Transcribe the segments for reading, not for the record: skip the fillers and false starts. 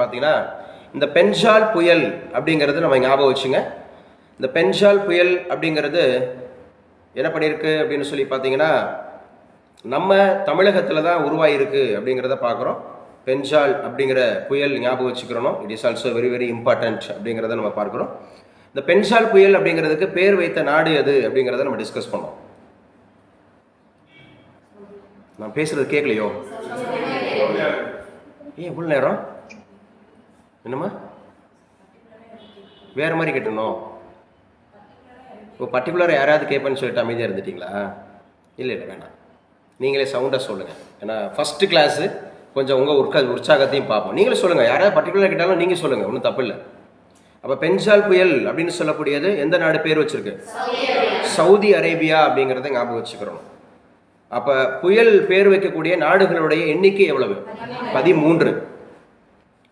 பார்த்தீங்கன்னா, இந்த பென்ஜால் புயல் அப்படிங்கிறது நம்ம ஞாபகம் வச்சுங்க. இந்த பென்ஜால் புயல் அப்படிங்கிறது என்ன பண்ணியிருக்கு அப்படின்னு சொல்லி பார்த்தீங்கன்னா, நம்ம தமிழகத்தில் தான் உருவாயிருக்கு அப்படிங்கிறத பார்க்குறோம். பென்ஜால் அப்படிங்கிற புயல் ஞாபகம் வச்சுக்கிறோம். It is also very very important அப்படிங்கிறத நம்ம பார்க்குறோம். இந்த பென்ஜால் புயல் அப்படிங்கிறதுக்கு பேர் வைத்த நாடு எது அப்படிங்கிறத நம்ம டிஸ்கஸ் பண்ணோம். நான் பேசுறது கேட்கலையோ? ஏன் இவ்வளோ நேரம்? என்னம்மா வேற மாதிரி கேட்டணும்? இப்போ பர்டிகுலர் யாராவது கேட்பேன்னு சொல்லிட்டு அமைதியாக இருந்துட்டீங்களா? இல்லை இல்லை வேணாம், நீங்களே சவுண்டாக சொல்லுங்கள். ஏன்னா ஃபஸ்ட்டு கிளாஸு கொஞ்சம் உங்கள் உற்சாகத்தையும் பார்ப்போம். நீங்களே சொல்லுங்கள், யாராவது பர்டிகுலராக கேட்டாலும் நீங்கள் சொல்லுங்கள், ஒன்றும் தப்பு இல்லை. அப்போ பென்ஜால் புயல் அப்படின்னு சொல்லக்கூடியது எந்த நாடு பேர் வச்சிருக்கு? சவுதி அரேபியா அப்படிங்கிறத ஞாபகம் வச்சுக்கிறோம். அப்போ புயல் பேர் வைக்கக்கூடிய நாடுகளுடைய எண்ணிக்கை எவ்வளவு? 13.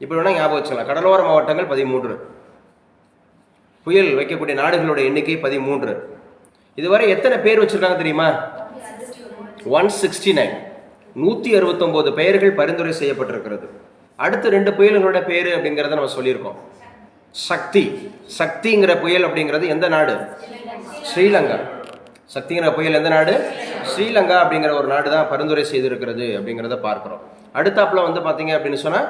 இப்போ வேணால் ஞாபகம் வச்சுக்கலாம், கடலோர மாவட்டங்கள் 13, புயல் வைக்கக்கூடிய நாடுகளுடைய எண்ணிக்கை 13. இதுவரை எத்தனை பேர் வச்சிருக்காங்க தெரியுமா? 169. 169 பெயர்கள் பரிந்துரை செய்யப்பட்டிருக்கிறது. அடுத்த 2 புயல்களோட பேர் அப்படிங்கிறத நம்ம சொல்லியிருக்கோம். சக்திங்கிற புயல் அப்படிங்கிறது எந்த நாடு? ஸ்ரீலங்கா. சக்திங்கிற புயல் எந்த நாடு? ஸ்ரீலங்கா அப்படிங்கிற ஒரு நாடு தான் பரிந்துரை செய்திருக்கிறது அப்படிங்கிறத பார்க்கிறோம். அடுத்தாப்புல வந்து பார்த்தீங்க அப்படின்னு சொன்னா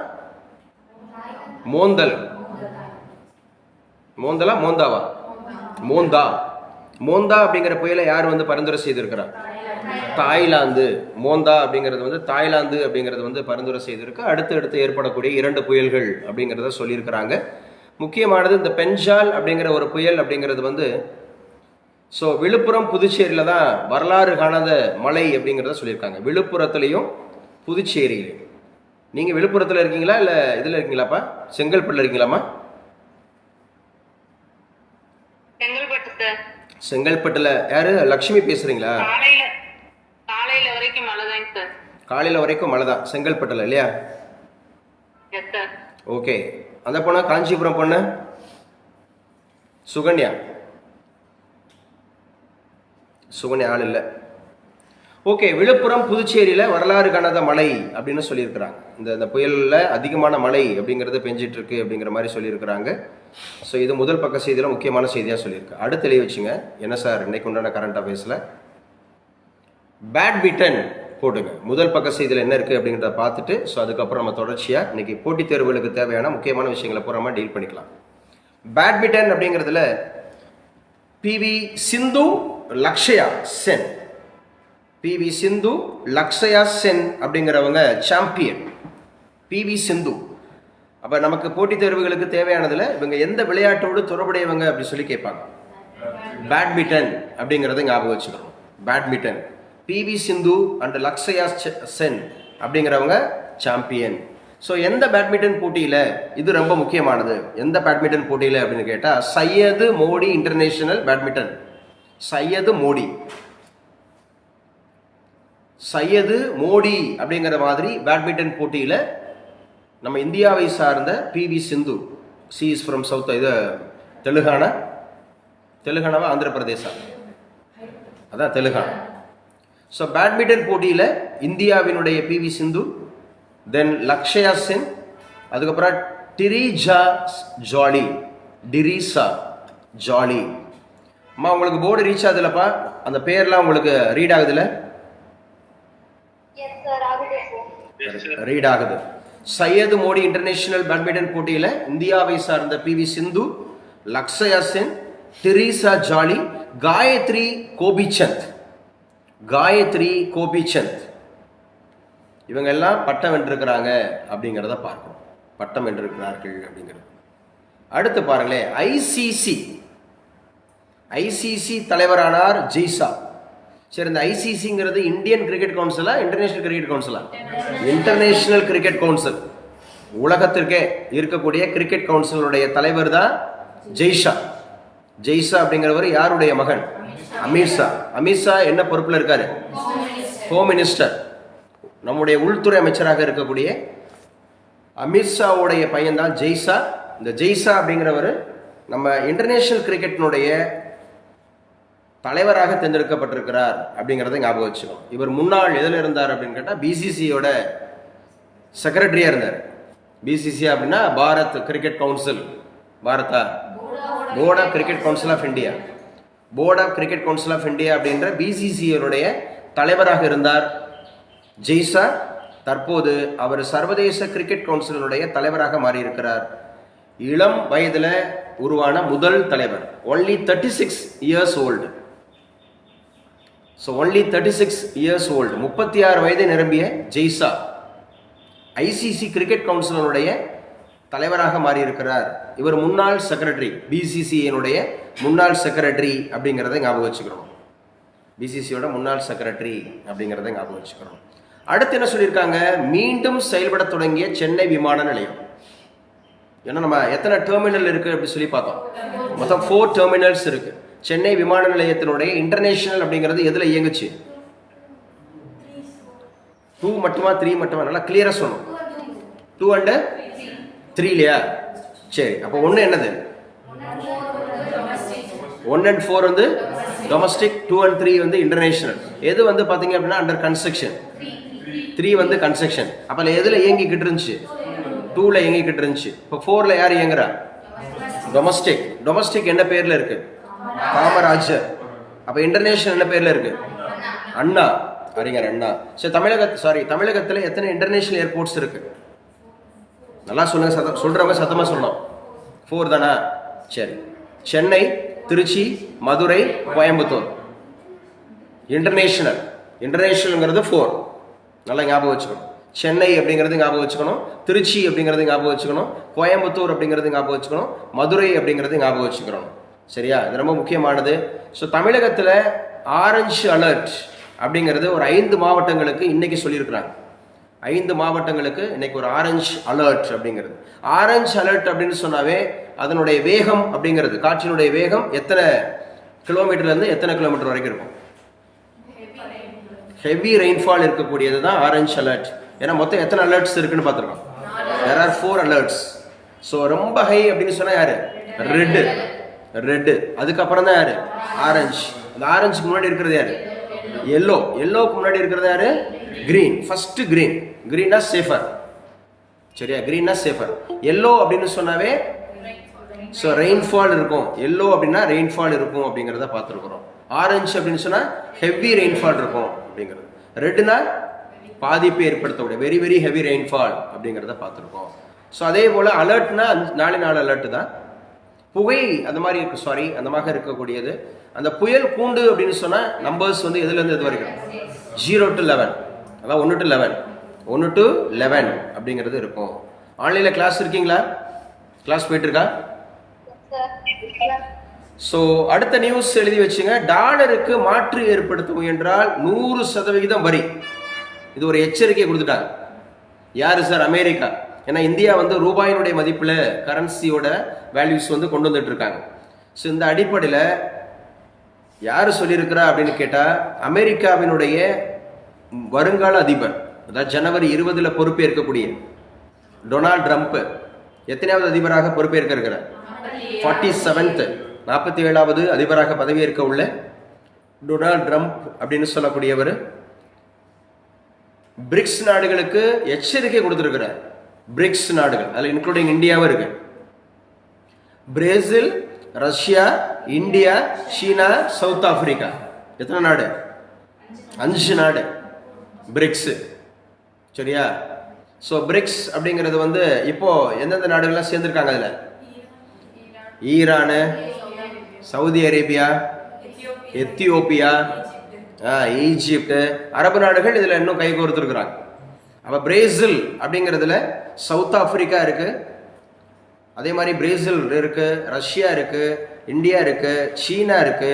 மோந்தா அப்படிங்கிற புயலை யார் வந்து பரிந்துரை செய்திருக்கிறார்? தாய்லாந்து. மோந்தா அப்படிங்கிறது வந்து தாய்லாந்து அப்படிங்கிறது வந்து பரிந்துரை செய்திருக்கு. அடுத்து ஏற்படக்கூடிய 2 புயல்கள் அப்படிங்கிறத சொல்லியிருக்கிறாங்க. முக்கியமானது இந்த பென்ஜால் அப்படிங்கிற ஒரு புயல் அப்படிங்கிறது வந்து விழுப்புரம் புதுச்சேரியில தான் வரலாறு காணாத மலை அப்படிங்கிறத சொல்லியிருக்காங்க. விழுப்புரத்துலையும் புதுச்சேரியிலையும். நீங்க விழுப்புரத்தில் இருக்கீங்களா இல்லை இதில் இருக்கீங்களாப்பா? செங்கல்பட்டுல இருக்கீங்களாமா? செங்கல்பட்டுல யாரு? லட்சுமி பேசுறீங்களா? காலையில வரைக்கும் மழை தான் செங்கல்பட்டுல இல்லையா? ஓகே. அந்த பொண்ணு காஞ்சிபுரம் பொண்ணு சுகன்யா ஆள் இல்லை. ஓகே. விழுப்புரம் புதுச்சேரியில வரலாறு காணாத மழை அப்படின்னு சொல்லியிருக்கிறாங்க. இந்த புயல்ல அதிகமான மழை அப்படிங்கிறது பெஞ்சிட்டு இருக்கு அப்படிங்கிற மாதிரி சொல்லியிருக்கிறாங்க. ஸோ இது முதல் பக்க செய்தியில் முக்கியமான செய்தியாக சொல்லியிருக்கு. அடுத்து எழுதி வச்சுங்க. என்ன சார் இன்னைக்கு உண்டான கரண்ட் அஃபேர்ஸில் பேட்மிண்டன் போட்டுங்க. முதல் பக்க செய்தியில் என்ன இருக்குது அப்படிங்கிறத பார்த்துட்டு அதுக்கப்புறம் நம்ம தொடர்ச்சியாக இன்னைக்கு போட்டித் தேர்வுகளுக்கு தேவையான முக்கியமான விஷயங்களை பூராமல் டீல் பண்ணிக்கலாம். பேட்மிண்டன் அப்படிங்கிறதுல பிவி சிந்து லக்ஷயா சென் அப்படிங்கிறவங்க சாம்பியன். பிவி சிந்து. அப்போ நமக்கு போட்டித் தேர்வுகளுக்கு தேவையானதில் இவங்க எந்த விளையாட்டோடு தொடர்புடையவங்க அப்படின்னு சொல்லி கேட்பாங்க. பேட்மிண்டன் அப்படிங்கிறத ஞாபகம் வச்சுக்கணும். Badminton PV Sindhu and Lakshya Sen அப்படிங்கிறவங்க சாம்பியன். ஸோ எந்த பேட்மிண்டன் போட்டியில் இது ரொம்ப முக்கியமானது? எந்த பேட்மிண்டன் போட்டியில் அப்படின்னு கேட்டால் சையது மோடி இன்டர்நேஷனல் பேட்மிண்டன். சையது மோடி அப்படிங்கிற மாதிரி பேட்மிண்டன் போட்டியில் நம்ம இந்தியாவை சார்ந்த PV Sindhu, she is from south, இது தெலுங்கானாவா ஆந்திர பிரதேசா? அதான் தெலுங்கானா. ஸோ பேட்மிண்டன் போட்டியில் இந்தியாவினுடைய பிவி சிந்து, தென் லக்ஷயா சென், அதுக்கப்புறம் டிரிசா ஜாலி. அம்மா உங்களுக்கு போர்டு ரீச் ஆகுதுலப்பா? அந்த பேர்லாம் உங்களுக்கு ரீட் ஆகுதுல்ல? ரீட் ஆகுது. சையது மோடி இன்டர்நேஷனல் பேட்மிண்டன் போட்டியில் இந்தியாவை சார்ந்த பிவி சிந்து, லக்ஷயா சென், டிரிசா ஜாலி, காயத்ரி கோபிச்சந்த் இவங்க எல்லாம் பட்டம் வென்றிருக்கிறாங்க அப்படிங்கிறத பார்க்கணும். பட்டம் வென்றிருக்கிறார்கள் அப்படிங்கிறது. அடுத்து பாருங்களேன், ஐசிசி தலைவரானார் ஜெய்ஷா. சரி, இந்த ஐசிசிங்கிறது இந்தியன் கிரிக்கெட் கவுன்சிலா இன்டர்நேஷனல் கிரிக்கெட் கவுன்சிலா? International cricket council. உலகத்திற்கே இருக்கக்கூடிய கிரிக்கெட் கவுன்சிலுடைய தலைவர் தான் ஜெய்ஷா அப்படிங்கிறவர் யாருடைய மகன்? அமித்ஷா என்ன பொறுப்பில் இருக்காரு? Home minister. நம்முடைய உள்துறை அமைச்சராக இருக்கக்கூடிய அமித்ஷாவுடைய பையன் தான் ஜெய்ஷா. இந்த ஜெய்ஷா அப்படிங்கிறவர் நம்ம இன்டர்நேஷனல் கிரிக்கெட்டினுடைய தலைவராக தேர்ந்தெடுக்கப்பட்டிருக்கிறார் அப்படிங்கிறத ஞாபகம் வச்சுக்கணும். இவர் முன்னாள் எதில் இருந்தார் அப்படின்னு கேட்டால் பிசிசியோட செக்ரட்டரியாக இருந்தார். பிசிசி அப்படின்னா பாரத் கிரிக்கெட் கவுன்சில். பாரதா? Board of cricket council of India. Board of cricket council of India அப்படின்ற பிசிசிஐனுடைய தலைவராக இருந்தார் ஜெய்ஷா. தற்போது அவர் சர்வதேச கிரிக்கெட் கவுன்சிலினுடைய தலைவராக மாறியிருக்கிறார். இளம் வயதில் உருவான முதல் தலைவர். Only 36 years old. So only 36 years old. 36 வயதை நிரம்பிய ஜெய்ஷா ஐசிசி கிரிக்கெட் கவுன்சிலினுடைய தலைவராக மாறியிருக்கிறார். இவர் முன்னாள் செக்ரட்டரி, பிசிசிஐனுடைய முன்னாள் செக்ரட்டரி அப்படிங்கிறத ஞாபகம் வச்சுக்கிறோம். பிசிசியோட முன்னாள் செக்ரட்டரி அப்படிங்கிறத ஞாபகம் வச்சுக்கிறோம். அடுத்து என்ன சொல்லியிருக்காங்க? மீண்டும் செயல்பட தொடங்கிய சென்னை விமான நிலையம். ஏன்னா நம்ம எத்தனை டெர்மினல் இருக்கு அப்படி சொல்லி பார்த்தோம். மொத்தம் 4 டெர்மினல்ஸ் இருக்கு. சென்னை விமான நிலையத்தினுடைய இன்டர்நேஷனல் அப்படிங்கிறது எதுல இயங்குச்சு? 2 மட்டுமா 3 மட்டுமா? நல்லா கிளியரா சொல்லணும். 2 and 3 இல்லையா? சரி, அப்போ 1 என்னது? 1 and 4 வந்து டொமஸ்டிக், 2 and 3 வந்து இன்டர்நேஷனல். எது வந்து பாத்தீங்க அப்படின்னா அண்டர் கன்ஸ்ட்ரக்ஷன், 3 வந்து கன்ஸ்ட்ரக்ஷன். அப்ப எதுல இயங்கிக்கிட்டு இருந்துச்சு? 2ல இயங்கிக்கிட்டு இருந்துச்சு. இப்போ 4ல யார் இயங்குறா? டொமஸ்டிக். டொமஸ்டிக் என்ன பேர்ல இருக்கு? காமராஜர். அப்ப இன்டர்நேஷனல் என்ன பேர்ல இருக்கு? அண்ணா, அறிஞர் அண்ணா. சரி, தமிழகத்துல எத்தனை இன்டர்நேஷனல் ஏர்போர்ட்ஸ் இருக்கு? நல்லா சொல்லுங்க, சொல்றவங்க சத்தமா சொல்லணும். 4 தானா? சரி. சென்னை, திருச்சி, மதுரை, கோயம்புத்தூர். இன்டர்நேஷனல். இன்டர்நேஷனல்ங்கிறது 4. நல்லா ஞாபகம் வச்சுக்கணும். சென்னை அப்படிங்கிறது ஞாபகம் வச்சுக்கணும், திருச்சி அப்படிங்கிறது ஞாபகம் வச்சுக்கணும், கோயம்புத்தூர் அப்படிங்கிறது ஞாபகம் வச்சுக்கணும், மதுரை அப்படிங்கிறது ஞாபகம் வச்சுக்கணும். சரியா? இது ரொம்ப முக்கியமானது. ஸோ தமிழகத்தில் ஆரஞ்சு அலர்ட் அப்படிங்கிறது ஒரு 5 மாவட்டங்களுக்கு இன்னைக்கு சொல்லியிருக்கிறாங்க. 5 மாவட்டங்களுக்கு இன்னைக்கு ஒரு ஆரஞ்சு அலர்ட் அப்படிங்கிறது. ஆரஞ்சு அலர்ட் அப்படின்னு சொன்னாவே அதனுடைய வேகம் அப்படிங்கிறது, காற்றினுடைய வேகம் எத்தனை கிலோமீட்டர்லேருந்து எத்தனை கிலோமீட்டர் வரைக்கும் இருக்கும்? ஹெவி ரெயின்ஃபால் இருக்கக்கூடியது தான் ஆரஞ்சு அலர்ட். ஏன்னா மொத்தம் எத்தனை அலர்ட்ஸ் இருக்குன்னு பார்த்துருக்கோம். there are 4 alerts. ஸோ ரொம்ப ஹை அப்படின்னு சொன்னா யாரு? ரெட்டு. அதுக்கப்புறம் தான் யாரு? ஆரஞ்சு. அந்த ஆரஞ்சுக்கு முன்னாடி இருக்கிறது யாரு? எல்லோ. எல்லோக்கு முன்னாடி இருக்கிறது யாரு? கிரீன். First green. கிரீனா சேஃபர். சரியா? கிரீனா சேஃபர். எல்லோ அப்படின்னு சொன்னாவே ஸோ ரெயின்ஃபால் இருக்கும். எல்லோ அப்படின்னா ரெயின்ஃபால் இருக்கும் அப்படிங்கிறத பார்த்துருக்குறோம். ஆரஞ்சு அப்படின்னு சொன்னா ஹெவி ரெயின்ஃபால் இருக்கும் அப்படிங்கிறது. ரெட்னா பாதிப்பை ஏற்படுத்தக்கூடிய வெரி வெரி ஹெவி ரெயின்ஃபால் அப்படிங்கிறத பார்த்துருக்கோம். ஸோ அதே போல அலர்ட்னா 4 அலர்ட் தான். புகை அந்த மாதிரி இருக்கு, அந்த மாதிரி இருக்கக்கூடியது. அந்த புயல் கூண்டு அப்படின்னு சொன்னா நம்பர்ஸ் வந்து எதுலேருந்து எது வரைக்கும்? 0 to 11. அதான் 1 to 11. 1 to 11 அப்படிங்கிறது இருக்கும். ஆன்லைனில் கிளாஸ் இருக்கீங்களா? கிளாஸ் போயிட்டு இருக்கா? ஸோ அடுத்த நியூஸ் எழுதி வச்சுங்க. டாலருக்கு மாற்று ஏற்படுத்த முயன்றால் 100% வரி. இது ஒரு எச்சரிக்கை கொடுத்துட்டாங்க. யாரு சார்? அமெரிக்கா. ஏன்னா இந்தியா வந்து ரூபாயினுடைய மதிப்பில் கரன்சியோட வேல்யூஸ் வந்து கொண்டு வந்துட்டு இருக்காங்க. ஸோ இந்த அடிப்படையில் யார் சொல்லியிருக்கிறா அப்படின்னு கேட்டால், அமெரிக்காவினுடைய வருங்கால அதிபர், அதாவது ஜனவரி 20 பொறுப்பேற்கக்கூடிய டொனால்ட் ட்ரம்ப் எத்தனையாவது அதிபராக பொறுப்பேற்க இருக்கிறார்? 47th 47வது அதிபராக பதவியேற்க உள்ள டொனால்ட் ட்ரம்ப் அப்படின்னு சொல்லக்கூடியவர் பிரிக்ஸ் நாடுகளுக்கு எச்சரிக்கை கொடுத்திருக்கிறார். பிரிக்ஸ் நாடுகள், அதில் இன்க்ளூடிங் இந்தியாவும் இருக்கு. பிரேசில், ரஷ்யா, இந்தியா, சீனா, சவுத் ஆப்பிரிக்கா. எத்தனை நாடு? 5 நாடு பிரிக்ஸ். சரியா? ஸோ பிரிக்ஸ் அப்படிங்கிறது வந்து இப்போ எந்தெந்த நாடுகள்லாம் சேர்ந்துருக்காங்க? அதில் Iran, Saudi Arabia, Ethiopia, Egypt, அரபு நாடுகள் இதில் இன்னும் கை கோர்த்துருக்குறாங்க. அப்போ பிரேசில் அப்படிங்கிறதுல சவுத் ஆப்பிரிக்கா இருக்கு, அதே மாதிரி பிரேசில் இருக்கு, ரஷ்யா இருக்கு, இந்தியா இருக்கு, சீனா இருக்கு,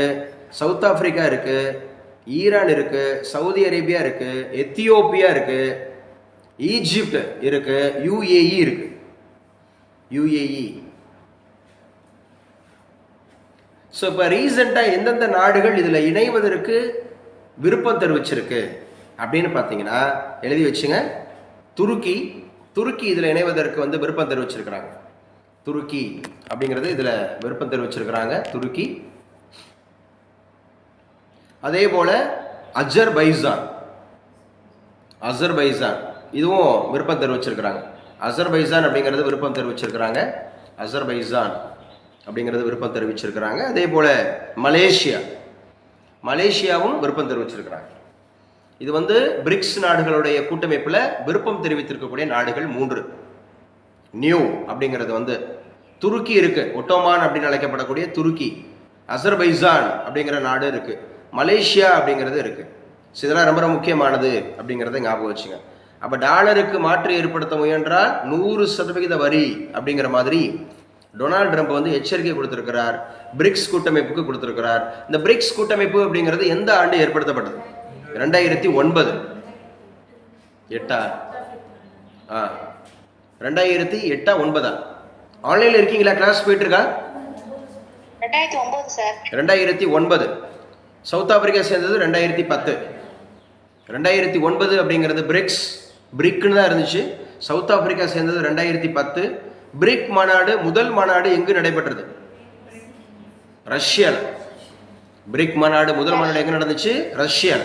சவுத் ஆப்பிரிக்கா இருக்கு, ஈரான் இருக்கு, சவுதி அரேபியா இருக்கு, எத்தியோப்பியா இருக்கு, ஈஜிப்ட் இருக்கு, யுஏஇ இருக்கு. யுஏஇ. ஸோ இப்போ ரீசெண்டாக எந்தெந்த நாடுகள் இதில் இணைவதற்கு விருப்பம் தெரிவிச்சிருக்கு அப்படின்னு பார்த்தீங்கன்னா எழுதி வச்சுங்க. துருக்கி இதில் இணைவதற்கு வந்து விருப்பம் தெரிவிச்சிருக்கிறாங்க. துருக்கி அப்படிங்கிறது இதில் விருப்பம் தெரிவிச்சிருக்கிறாங்க. துருக்கி. அதே போல அஜர்பைசான் இதுவும் விருப்பம் தெரிவிச்சிருக்கிறாங்க. அசர்பைசான் அப்படிங்கிறது விருப்பம் தெரிவிச்சிருக்கிறாங்க. அசர்பைசான் அப்படிங்கிறது விருப்பம் தெரிவிச்சிருக்கிறாங்க. அதே போல் மலேசியாவும் விருப்பம் தெரிவிச்சிருக்கிறாங்க. இது வந்து பிரிக்ஸ் நாடுகளுடைய கூட்டமைப்பில் விருப்பம் தெரிவித்திருக்கக்கூடிய நாடுகள் 3. நியூ அப்படிங்கிறது வந்து துருக்கி இருக்கு, ஒட்டோமான் அப்படின்னு அழைக்கப்படக்கூடிய துருக்கி, அசர்பைசான் அப்படிங்கிற நாடு இருக்கு, மலேசியா அப்படிங்கிறது இருக்கு. இதெல்லாம் ரொம்ப முக்கியமானது அப்படிங்கிறத ஞாபகம் வச்சுங்க. அப்போ டாலருக்கு மாற்று ஏற்படுத்த முயன்றால் 100% வரி அப்படிங்கிற மாதிரி டொனால்டு ட்ரம்ப் வந்து எச்சரிக்கை கொடுத்திருக்கிறார். பிரிக்ஸ் கூட்டமைப்புக்கு கொடுத்திருக்கிறார். இந்த பிரிக்ஸ் கூட்டமைப்பு அப்படிங்கிறது எந்த ஆண்டு ஏற்படுத்தப்பட்டது? 2009. 2008 ஆன்லைன்ல இருக்கீங்களா? கிளாஸ் போயிட்டு இருக்கா? 2009. சவுத் ஆப்பிரிக்கா சேர்ந்தது 2010. 2009 அப்படிங்கிறது பிரிக்னு தான் இருந்துச்சு. சவுத் ஆப்பிரிக்கா சேர்ந்தது 2010. பிரிக் மாநாடு, முதல் மாநாடு எங்கு நடைபெற்றது? ரஷ்யால. பிரிக் மாநாடு முதல் மாநாடு எங்க நடந்துச்சு? ரஷ்யால.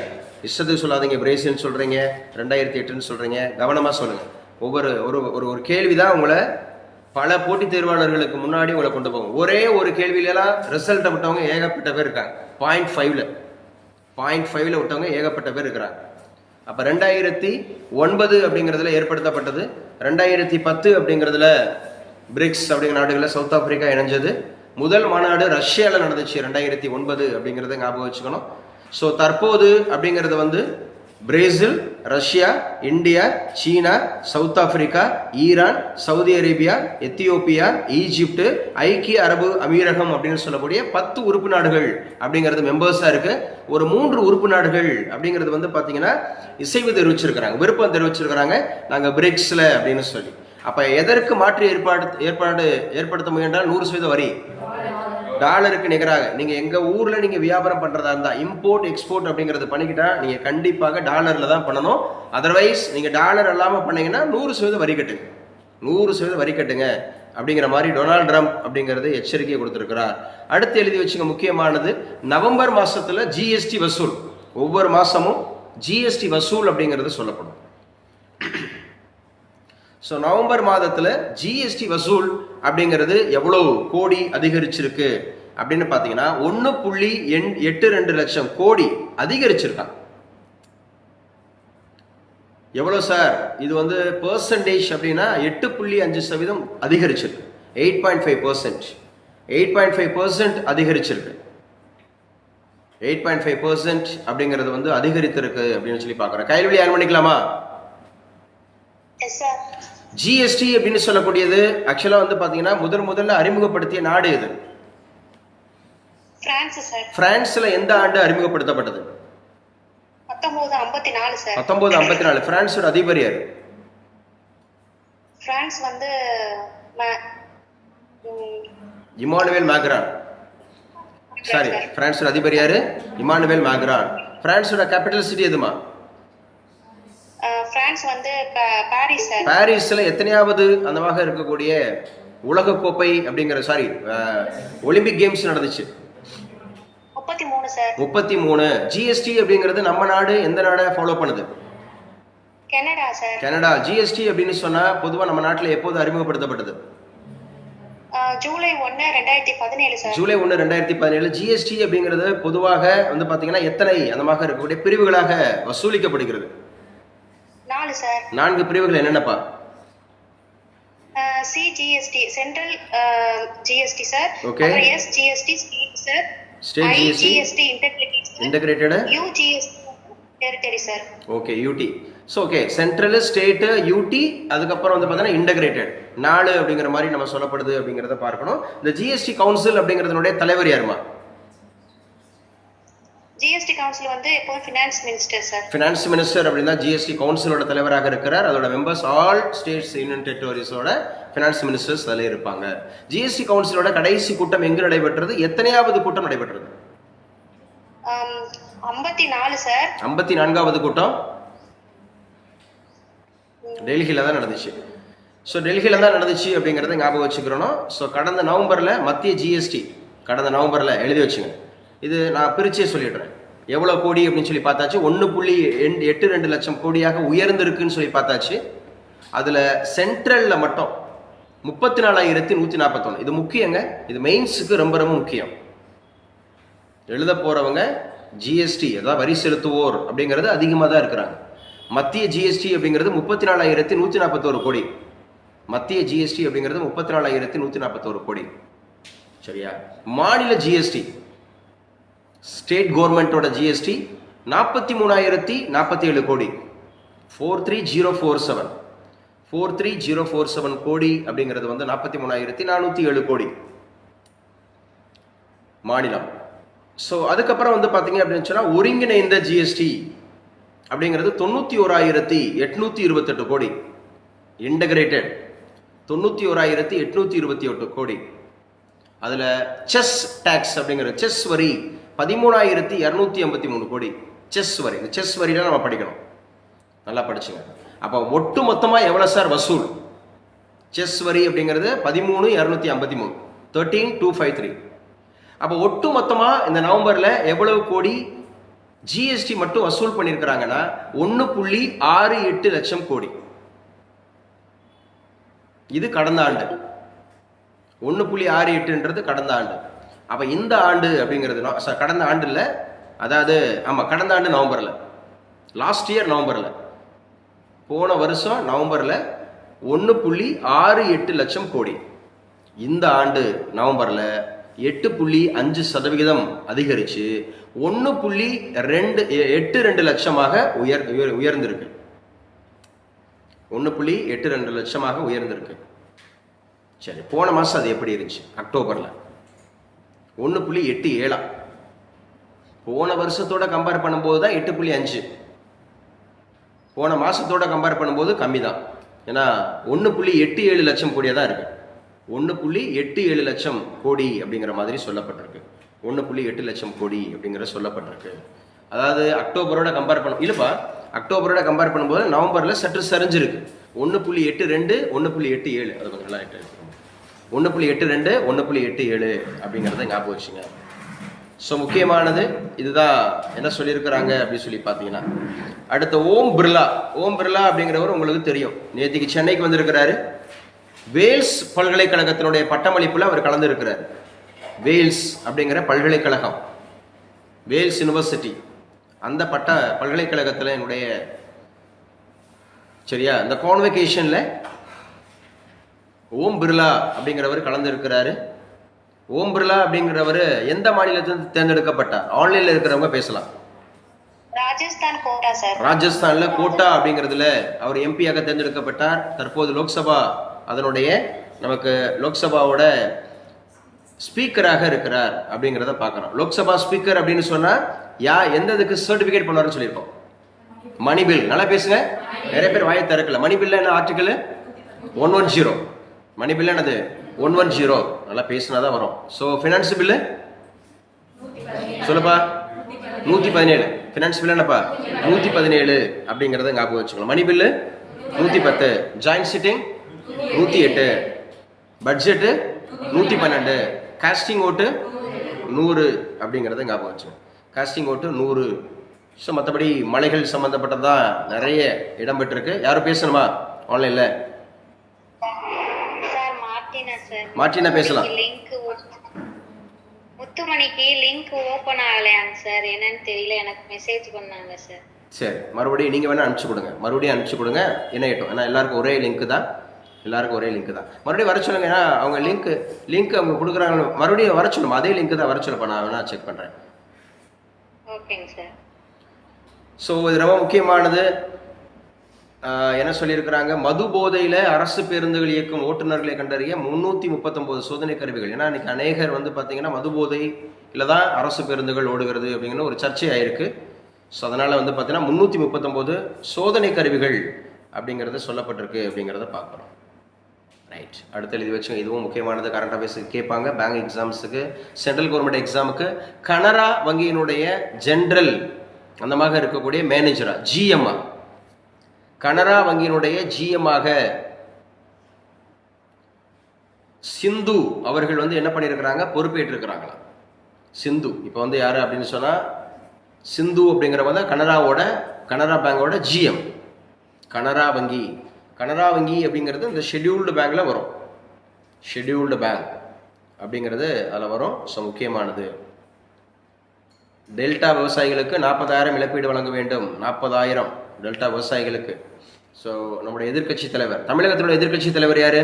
இஷ்டத்துக்கு சொல்லாதீங்க. பிரேசில்னு சொல்றீங்க, 2008ன்னு சொல்றீங்க. கவனமா சொல்லுங்க. ஒரு கேள்விதான் உங்களை பல போட்டித் தேர்வாளர்களுக்கு முன்னாடி உங்களை கொண்டு போகும். ஒரே ஒரு கேள்வியிலாம் ரிசல்ட்டை விட்டவங்க ஏகப்பட்ட பேர் இருக்காங்க. 0.5ல விட்டவங்க ஏகப்பட்ட பேர் இருக்கிறாங்க. அப்போ 2009 அப்படிங்கிறதுல ஏற்படுத்தப்பட்டது. 2010 அப்படிங்கிறதுல பிரிக்ஸ் அப்படிங்கிற நாடுகளில் சவுத் ஆப்பிரிக்கா இணைஞ்சது. முதல் மாநாடு ரஷ்யாவில் நடந்துச்சு 2009 அப்படிங்கிறத ஞாபகம் வச்சுக்கணும். ஸோ தற்போது அப்படிங்கிறது வந்து பிரேசில், ரஷ்யா, இந்தியா, சீனா, South Africa, Iran, Saudi Arabia, Ethiopia, Egypt, ஐக்கிய அரபு அமீரகம் அப்படின்னு சொல்லக்கூடிய 10 உறுப்பு நாடுகள் அப்படிங்கிறது மெம்பர்ஸாக இருக்கு. ஒரு 3 உறுப்பு நாடுகள் அப்படிங்கிறது வந்து பார்த்தீங்கன்னா இசைவு தெரிவிச்சிருக்கிறாங்க, விருப்பம் தெரிவிச்சிருக்கிறாங்க, நாங்கள் பிரிக்ஸில் அப்படின்னு சொல்லி. அப்போ எதற்கு மாற்று ஏற்படுத்த முயன்றால் 100% வரி டாலருக்கு நிகராக. நீங்கள் எங்கள் ஊரில் நீங்கள் வியாபாரம் பண்ணுறதா இருந்தால் இம்போர்ட் எக்ஸ்போர்ட் அப்படிங்கிறது பண்ணிக்கிட்டா நீங்கள் கண்டிப்பாக டாலரில் தான் பண்ணணும். அதர்வைஸ் நீங்கள் டாலர் இல்லாமல் பண்ணீங்கன்னா 100% வரி கட்டுங்க, 100% வரி கட்டுங்க அப்படிங்கிற மாதிரி டொனால்டு ட்ரம்ப் அப்படிங்கிறது எச்சரிக்கை கொடுத்துருக்கிறார். அடுத்து எழுதி வச்சுங்க, முக்கியமானது நவம்பர் மாதத்தில் ஜிஎஸ்டி வசூல். ஒவ்வொரு மாதமும் ஜிஎஸ்டி வசூல் அப்படிங்கிறது சொல்லப்படும். ஸோ நவம்பர் மாதத்தில் ஜிஎஸ்டி வசூல் அப்படிங்கிறது எவ்வளோ கோடி அதிகரிச்சிருக்கு அப்படின்னு பார்த்தீங்கன்னா 1.82 லட்சம் கோடி அதிகரிச்சிருக்காங்க. எவ்வளோ சார்? இது வந்து பெர்சன்டேஜ் அப்படின்னா 8.5% அதிகரிச்சிருக்கு. 8.5% அதிகரிச்சிருக்கு. 8.5% அப்படிங்கிறது வந்து அதிகரித்திருக்கு அப்படின்னு சொல்லி பார்க்குறேன். கைவழி ஆன் பண்ணிக்கலாமா? ஜிஎஸ்டி அப்படின்னு சொல்லக்கூடியது ஆக்சுவலா வந்து பாத்தீங்கன்னா முதல்ல அறிமுகப்படுத்திய நாடு எது? பிரான்ஸ்ல எந்த ஆண்டு அறிமுகப்படுத்தப்பட்டது? 1954. பிரான்ஸோட அதிபர் யாரு? பிரான்ஸ் வந்து இமானுவேல் மேக்ரான். சாரி, பிரான்ஸோட அதிபர் யாரு? Emmanuel Macron. பிரான்ஸோட கேபிட்டல் சிட்டி எதுமா? பிரான்ஸ் வந்து பாரிஸ். பாரிஸ்ல எத்தனையாவது அந்தமாக இருக்கக்கூடிய உலக கோப்பை அப்படிங்கிற ஒலிம்பிக் கேம்ஸ் நடந்துச்சு? 33 சார். 33. ஜிஎஸ்டி அப்படிங்கிறது நம்ம நாடு எந்த நாடை ஃபாலோ பண்ணுது? Canada sir. கனடா. ஜிஎஸ்டி அப்படின்னு சொன்னா பொதுவா நம்ம நாட்டில் எப்போது அறிமுகப்படுத்தப்பட்டது? ஜூலை 1, 2017 சார். ஜூலை 1, 2017. ஜிஎஸ்டி அப்படிங்கிறது பொதுவாக வந்து பாத்தீங்கன்னா எத்தனை அந்தமாக இருக்கக்கூடிய பிரிவுகளாக வசூலிக்கப்படுகிறது? 4 சார். 4 பிரிவுகள் என்னென்னப்பா? CGST central GST sir. Okay. SGST state sir. State GST integrated. UGST territory sir. Okay, UT. So okay, central, state, UT, அதுக்கப்புறம் வந்து பார்த்தீங்கன்னா இன்டகிரேட்டட் 4 அப்படிங்கிற மாதிரி நம்ம சொல்லப்படுது அப்படிங்கிறத பார்க்கணும். இந்த ஜிஎஸ்டி கவுன்சில் அப்படிங்கிறதுனுடைய தலைவர் யாருமா? ஜிஎஸ்டி கவுன்சில் வந்து எப்போதும் finance minister sir. Finance minister அப்படின்னா ஜிஎஸ்டி கவுன்சிலோட தலைவராக இருக்கிறார். அதோட மெம்பர்ஸ் ஆல் ஸ்டேட்ஸ் யூனியன் டெரிட்டரிஸோட ஃபினான்ஸ் மினிஸ்டர்ஸ் அதில் இருப்பாங்க. ஜிஎஸ்டி கவுன்சிலோட கடைசி கூட்டம் எங்கு நடைபெற்றது? எத்தனையாவது கூட்டம் நடைபெற்றது? 54 சார். 54வது கூட்டம் டெல்லியில தான் நடந்துச்சு. ஸோ டெல்லியில தான் நடந்துச்சு அப்படிங்கிறத ஞாபகம் வச்சுக்கிறோம். ஸோ கடந்த நவம்பரில் மத்திய ஜிஎஸ்டி கடந்த நவம்பரில் எழுதி வச்சுங்க. இது நான் பிரிச்சே சொல்லிடுறேன். எவ்வளோ கோடி அப்படின்னு சொல்லி பார்த்தாச்சு. 1.82 லட்சம் கோடியாக உயர்ந்திருக்குன்னு சொல்லி பார்த்தாச்சு. அதில் சென்ட்ரலில் மட்டும் 34,141. இது முக்கியங்க, இது மெயின்ஸுக்கு ரொம்ப ரொம்ப முக்கியம். எழுத போகிறவங்க ஜிஎஸ்டி, அதாவது வரி செலுத்துவோர் அப்படிங்கிறது அதிகமாக தான் இருக்கிறாங்க. மத்திய ஜிஎஸ்டி அப்படிங்கிறது 34,141 கோடி. மத்திய ஜிஎஸ்டி அப்படிங்கிறது 34,141 கோடி. சரியா? மாநில ஜிஎஸ்டி, ஸ்டேட் கவர்மெண்ட்டோட ஜிஎஸ்டி 43,047 கோடி. 43047 43047 கோடி அப்படிங்கிறது வந்து 43,407 கோடி மாநிலம். ஸோ அதுக்கப்புறம் வந்து பார்த்தீங்க அப்படின்னு சொன்னால் ஒருங்கிணைந்த ஜிஎஸ்டி அப்படிங்கிறது 91,828 கோடி. இன்டகிரேட்டட் 91,828 கோடி. அதில் செஸ் டேக்ஸ் அப்படிங்கிற செஸ் வரி 13,253 கோடி. செஸ் வரி, இந்த செஸ் வரிலாம் நம்ம படிக்கணும், நல்லா படிச்சுங்க. அப்போ ஒட்டு மொத்தமாக எவ்வளோ சார் வசூல்? செஸ் வரி அப்படிங்கிறது 13,253 13,253. அப்போ ஒட்டு மொத்தமாக இந்த நவம்பரில் எவ்வளவு கோடி ஜிஎஸ்டி மட்டும் வசூல் பண்ணியிருக்கிறாங்கன்னா 1.68 லட்சம் கோடி. இது கடந்த ஆண்டு. 1.68ன்றது கடந்த ஆண்டு. அப்போ இந்த ஆண்டு அப்படிங்கிறது கடந்த ஆண்டு இல்லை, அதாவது ஆமாம் கடந்த ஆண்டு நவம்பரில், லாஸ்ட் இயர் நவம்பரில், போன வருஷம் நவம்பரில் 1.68 லட்சம் கோடி. இந்த ஆண்டு நவம்பரில் 8.5% அதிகரித்து 1.82 லட்சமாக உயர்ந்திருக்கு. 1.82 லட்சமாக உயர்ந்திருக்கு. சரி, போன மாதம் அது எப்படி இருந்துச்சு? அக்டோபரில் 1.87. போன வருஷத்தோட கம்பேர் பண்ணும்போது தான் 8.5. போன மாதத்தோட கம்பேர் பண்ணும்போது கம்மி தான். ஏன்னா 1.87 லட்சம் கோடியாக தான் இருக்குது. 1.87 லட்சம் கோடி அப்படிங்கிற மாதிரி சொல்லப்பட்டிருக்கு. 1.8 லட்சம் கோடி அப்படிங்கிற சொல்லப்பட்டிருக்கு. அதாவது அக்டோபரோட கம்பேர் பண்ண இல்லைப்பா, அக்டோபரோட கம்பேர் பண்ணும்போது நவம்பரில் சற்று சரிஞ்சிருக்கு. 1.82 1.87, அது கொஞ்சம் நல்லா 1.82 1.87 அப்படிங்கிறத ஞாபகம் வச்சுங்க. ஸோ முக்கியமானது இதுதான். என்ன சொல்லியிருக்கிறாங்க அப்படின்னு சொல்லி பார்த்தீங்கன்னா, அடுத்த ஓம் பிர்லா. ஓம் பிர்லா அப்படிங்கிறவர் உங்களுக்கு தெரியும், நேற்றுக்கு சென்னைக்கு வந்திருக்கிறாரு. வேல்ஸ் பல்கலைக்கழகத்தினுடைய பட்டமளிப்பில் அவர் கலந்துருக்கிறார். வேல்ஸ் அப்படிங்கிற பல்கலைக்கழகம், வேல்ஸ் யூனிவர்சிட்டி, அந்த பல்கலைக்கழகத்தில் என்னுடைய சரியா இந்த கான்வெகேஷனில் ஓம் பிர்லா அப்படிங்கிறவர் கலந்துருக்கிறாரு. ஓம் பிர்லா அப்படிங்கிறவர் எந்த மாநிலத்திலிருந்து தேர்ந்தெடுக்கப்பட்டார்? ஆன்லைனில் இருக்கிறவங்க பேசலாம். Rajasthan quota sir. ராஜஸ்தான்ல கோட்டா அப்படிங்கிறதுல அவர் எம்பியாக தேர்ந்தெடுக்கப்பட்டார். தற்போது லோக்சபா அதனுடைய நமக்கு லோக்சபாவோட ஸ்பீக்கராக இருக்கிறார் அப்படிங்கிறத பார்க்குறோம். லோக்சபா ஸ்பீக்கர் அப்படின்னு சொன்னால் எந்த இதுக்கு சர்டிஃபிகேட் பண்ணுவார்னு சொல்லியிருக்கோம்? Money bill. நல்லா பேசுங்க, நிறைய பேர் வாயை திறக்கல. மணி பில்ல என்ன ஆர்டிக்கல்? 110. மணி பில் என்னது? 110. நல்லா பேசினா தான் வரும். ஸோ ஃபினான்ஸ் பில்லு சொல்லுப்பா, 117. ஃபினான்ஸ் பில் என்னப்பா? 117 அப்படிங்கிறத ஞாபகம் வச்சுக்கலாம். Money bill 110, joint sitting 108, budget 112, casting vote 100 அப்படிங்கிறத ஞாபகம் வச்சுக்கோங்க. Costing vote 100. ஸோ மற்றபடி மலைகள் சம்மந்தப்பட்டதான் நிறைய இடம்பெற்றிருக்கு. யாரும் பேசணுமா ஆன்லைனில்? மார்டினா பேசலாம். முத்துமணிக்கு லிங்க் ஓபன் ஆகலையாங்க சார், என்னன்னு தெரியல. எனக்கு மெசேஜ் பண்ணாங்க சார். சரி, மறுபடியும் நீங்கள் வேணால் அனுப்பிச்சி கொடுங்க. மறுபடியும் அனுப்பிச்சி கொடுங்க, இணையட்டும். ஏன்னா எல்லாருக்கும் ஒரே லிங்க் தான், எல்லாருக்கும் ஒரே லிங்க் தான். மறுபடியும் வர சொல்லுங்க. ஏன்னா அவங்க லிங்க் அவங்க கொடுக்குறாங்க, மறுபடியும் வர சொல்லணும். அதே லிங்க் தான் வர சொல்லப்பா, நான் வேணா செக் பண்ணுறேன். ஓகேங்க சார். ஸோ இது ரொம்ப முக்கியமானது. என்ன சொல்லியிருக்கிறாங்க? மது போதையில் அரசு பேருந்துகள் இயக்கும் ஓட்டுநர்களை கண்டறிய 339 சோதனை கருவிகள். ஏன்னா இன்னைக்கு அநேகர் வந்து பார்த்தீங்கன்னா மது போதையில் தான் அரசு பேருந்துகள் ஓடுகிறது அப்படிங்கிற ஒரு சர்ச்சை ஆயிருக்கு. ஸோ அதனால் வந்து பார்த்தீங்கன்னா 339 சோதனை கருவிகள் அப்படிங்கிறது சொல்லப்பட்டிருக்கு அப்படிங்கிறத பார்க்குறோம். ரைட், அடுத்து எழுதி வச்சுங்க. இதுவும் முக்கியமானது. கரண்ட் அஃபேர்ஸுக்கு கேட்பாங்க, பேங்க் எக்ஸாம்ஸுக்கு, சென்ட்ரல் கவர்மெண்ட் எக்ஸாமுக்கு. கனரா வங்கியினுடைய ஜென்ரல் அந்த மாதிரி இருக்கக்கூடிய மேனேஜரா, ஜிஎம்ஆ, கனரா வங்கியினுடைய ஜிஎம்மாக சிந்து அவர்கள் வந்து என்ன பண்ணியிருக்கிறாங்க? பொறுப்பேற்றிருக்கிறாங்களா. சிந்து இப்போ வந்து யாரு அப்படின்னு சொன்னா, சிந்து அப்படிங்கிறவங்க தான் கனரா பேங்கோட ஜிஎம். கனரா வங்கி, கனரா வங்கி அப்படிங்கிறது இந்த ஷெட்யூல்டு பேங்கில் வரும். ஷெட்யூல்டு பேங்க் அப்படிங்கிறது அதில் வரும். ஸோ முக்கியமானது. டெல்டா விவசாயிகளுக்கு 40,000 இழப்பீடு வழங்க வேண்டும். 40,000 டெல்டா விவசாயிகளுக்கு. ஸோ நம்முடைய எதிர்க்கட்சி தலைவர், தமிழகத்தினுடைய எதிர்க்கட்சி தலைவர் யாரு?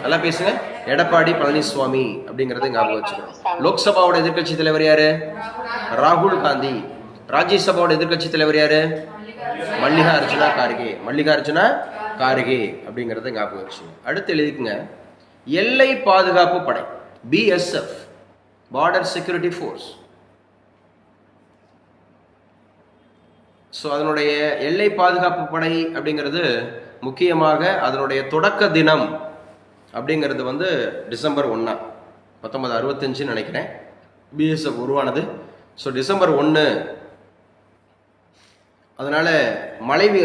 நல்லா பேசுங்க. எடப்பாடி பழனிசாமி அப்படிங்கறத ஞாபகம் வச்சுக்கணும். லோக்சபாவோட எதிர்க்கட்சி தலைவர் யாரு? ராகுல் காந்தி. ராஜ்யசபாவோட எதிர்க்கட்சி தலைவர் யாரு? மல்லிகார்ஜுனா கார்கே. மல்லிகார்ஜுனா கார்கே அப்படிங்கறத ஞாபகம் வச்சு அடுத்து எழுதிக்குங்க. எல்லை பாதுகாப்பு படை, BSF, border security force. So அதனுடைய எல்லை பாதுகாப்பு படை அப்படிங்கிறது முக்கியமாக அதனுடைய தொடக்க தினம் அப்படிங்கிறது வந்து December 1, 1965 நினைக்கிறேன் BSF உருவானது. So December 1. அதனால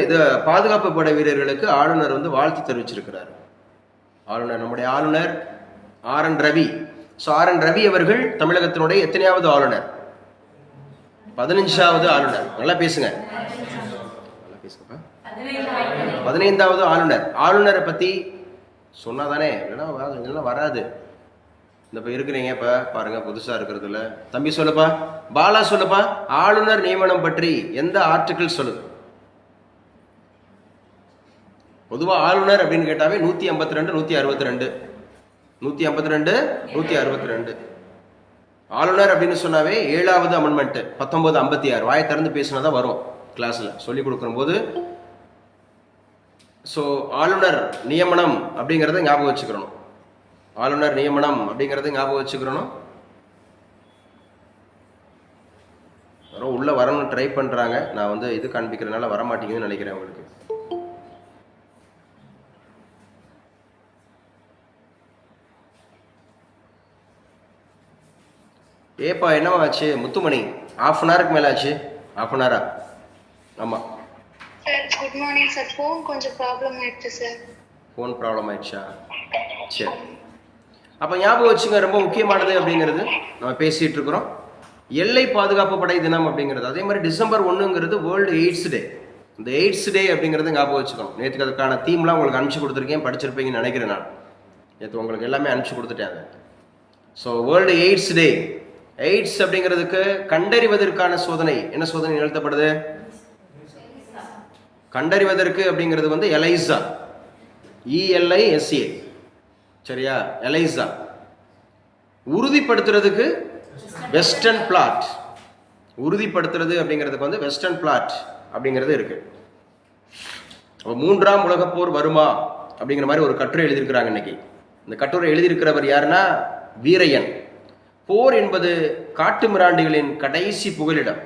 இது பாதுகாப்பு படை வீரர்களுக்கு ஆளுநர் வந்து வாழ்த்து தெரிவிச்சிருக்கிறார். ஆளுநர், நம்முடைய ஆளுநர் RN Ravi. So RN Ravi அவர்கள் தமிழகத்தினுடைய எத்தனையாவது ஆளுநர்? 15வது ஆளுநர். நல்லா பேசுங்க. 15வது ஆளுநர். ஆளுநரை பத்தி சொன்னாதானே, இல்லைன்னா வராது. இந்த இப்போ இருக்கிறீங்க, இப்போ பாருங்க புதுசா இருக்கிறதுல தம்பி சொல்லுப்பா, பாலா சொல்லுப்பா, ஆளுநர் நியமனம் பற்றி எந்த ஆர்டிகிள் சொல்லு. பொதுவா ஆளுநர் அப்படின்னு கேட்டாவே 152, 162, 152, 162. ஆளுநர் அப்படின்னு சொன்னாவே 7வது அமெண்ட்மெண்ட் 1956 வாயை திறந்து பேசினாதான் வரும் கிளாஸ்ல சொல்லி கொடுக்கும் போது. ஸோ ஆளுநர் நியமனம் அப்படிங்கிறத ஞாபகம் வச்சுக்கிறணும். ஆளுநர் நியமனம் அப்படிங்கிறத ஞாபகம் வச்சுக்கிறணும். உள்ள வரணும்னு ட்ரை பண்றாங்க. நான் வந்து இது காண்பிக்கிறதுனால வரமாட்டீங்கன்னு நினைக்கிறேன் உங்களுக்கு. ஏப்பா என்னவா ஆச்சு முத்துமணி? ½ மேல ஆச்சு. ½ ஆமா sir. Good morning sir. Phone கொஞ்சம் ப்ராப்ளம் ஆயிடுச்சு சார். ஃபோன் ப்ராப்ளம் ஆயிடுச்சா? சரி, அப்ப ஞாபகம் வச்சுங்க, ரொம்ப முக்கியமானது அப்படிங்கிறது நம்ம பேசிட்டு இருக்கிறோம். எல்லை பாதுகாப்பு படை தினம் அப்படிங்கிறது. அதே மாதிரி December 1ங்கிறது வேர்ல்டு எய்ட்ஸ் டே. இந்த எய்ட்ஸ் டே அப்படிங்கிறது ஞாபகம் வச்சுக்கணும். நேற்றுக்கு அதுக்கான தீம்லாம் உங்களுக்கு அனுப்பிச்சு கொடுத்துருக்கேன், படிச்சிருப்பீங்கன்னு நினைக்கிறேன். நான் நேற்று உங்களுக்கு எல்லாமே அனுப்பிச்சு கொடுத்துட்டேன். ஸோ வேர்ல்டு எய்ட்ஸ் டே. எய்ட்ஸ் அப்படிங்கிறதுக்கு கண்டறிவதற்கான சோதனை, என்ன சோதனை நிகழ்த்தப்படுது? கண்டறிவதற்கு அப்படிங்கிறது வந்து எலைசா, ELISA. சரியா? எலைசா. உறுதிப்படுத்துறதுக்கு வெஸ்டர்ன் பிளாட். உறுதிப்படுத்துறது அப்படிங்கிறதுக்கு வந்து வெஸ்டர்ன் பிளாட் அப்படிங்கிறது இருக்கு. 3ஆம் உலகப் போர் வருமா அப்படிங்கிற மாதிரி ஒரு கட்டுரை எழுதியிருக்கிறாங்க இன்னைக்கு. இந்த கட்டுரை எழுதியிருக்கிறவர் யாருன்னா வீரையன். போர் என்பது காட்டு மிராண்டிகளின் கடைசி புகலிடம்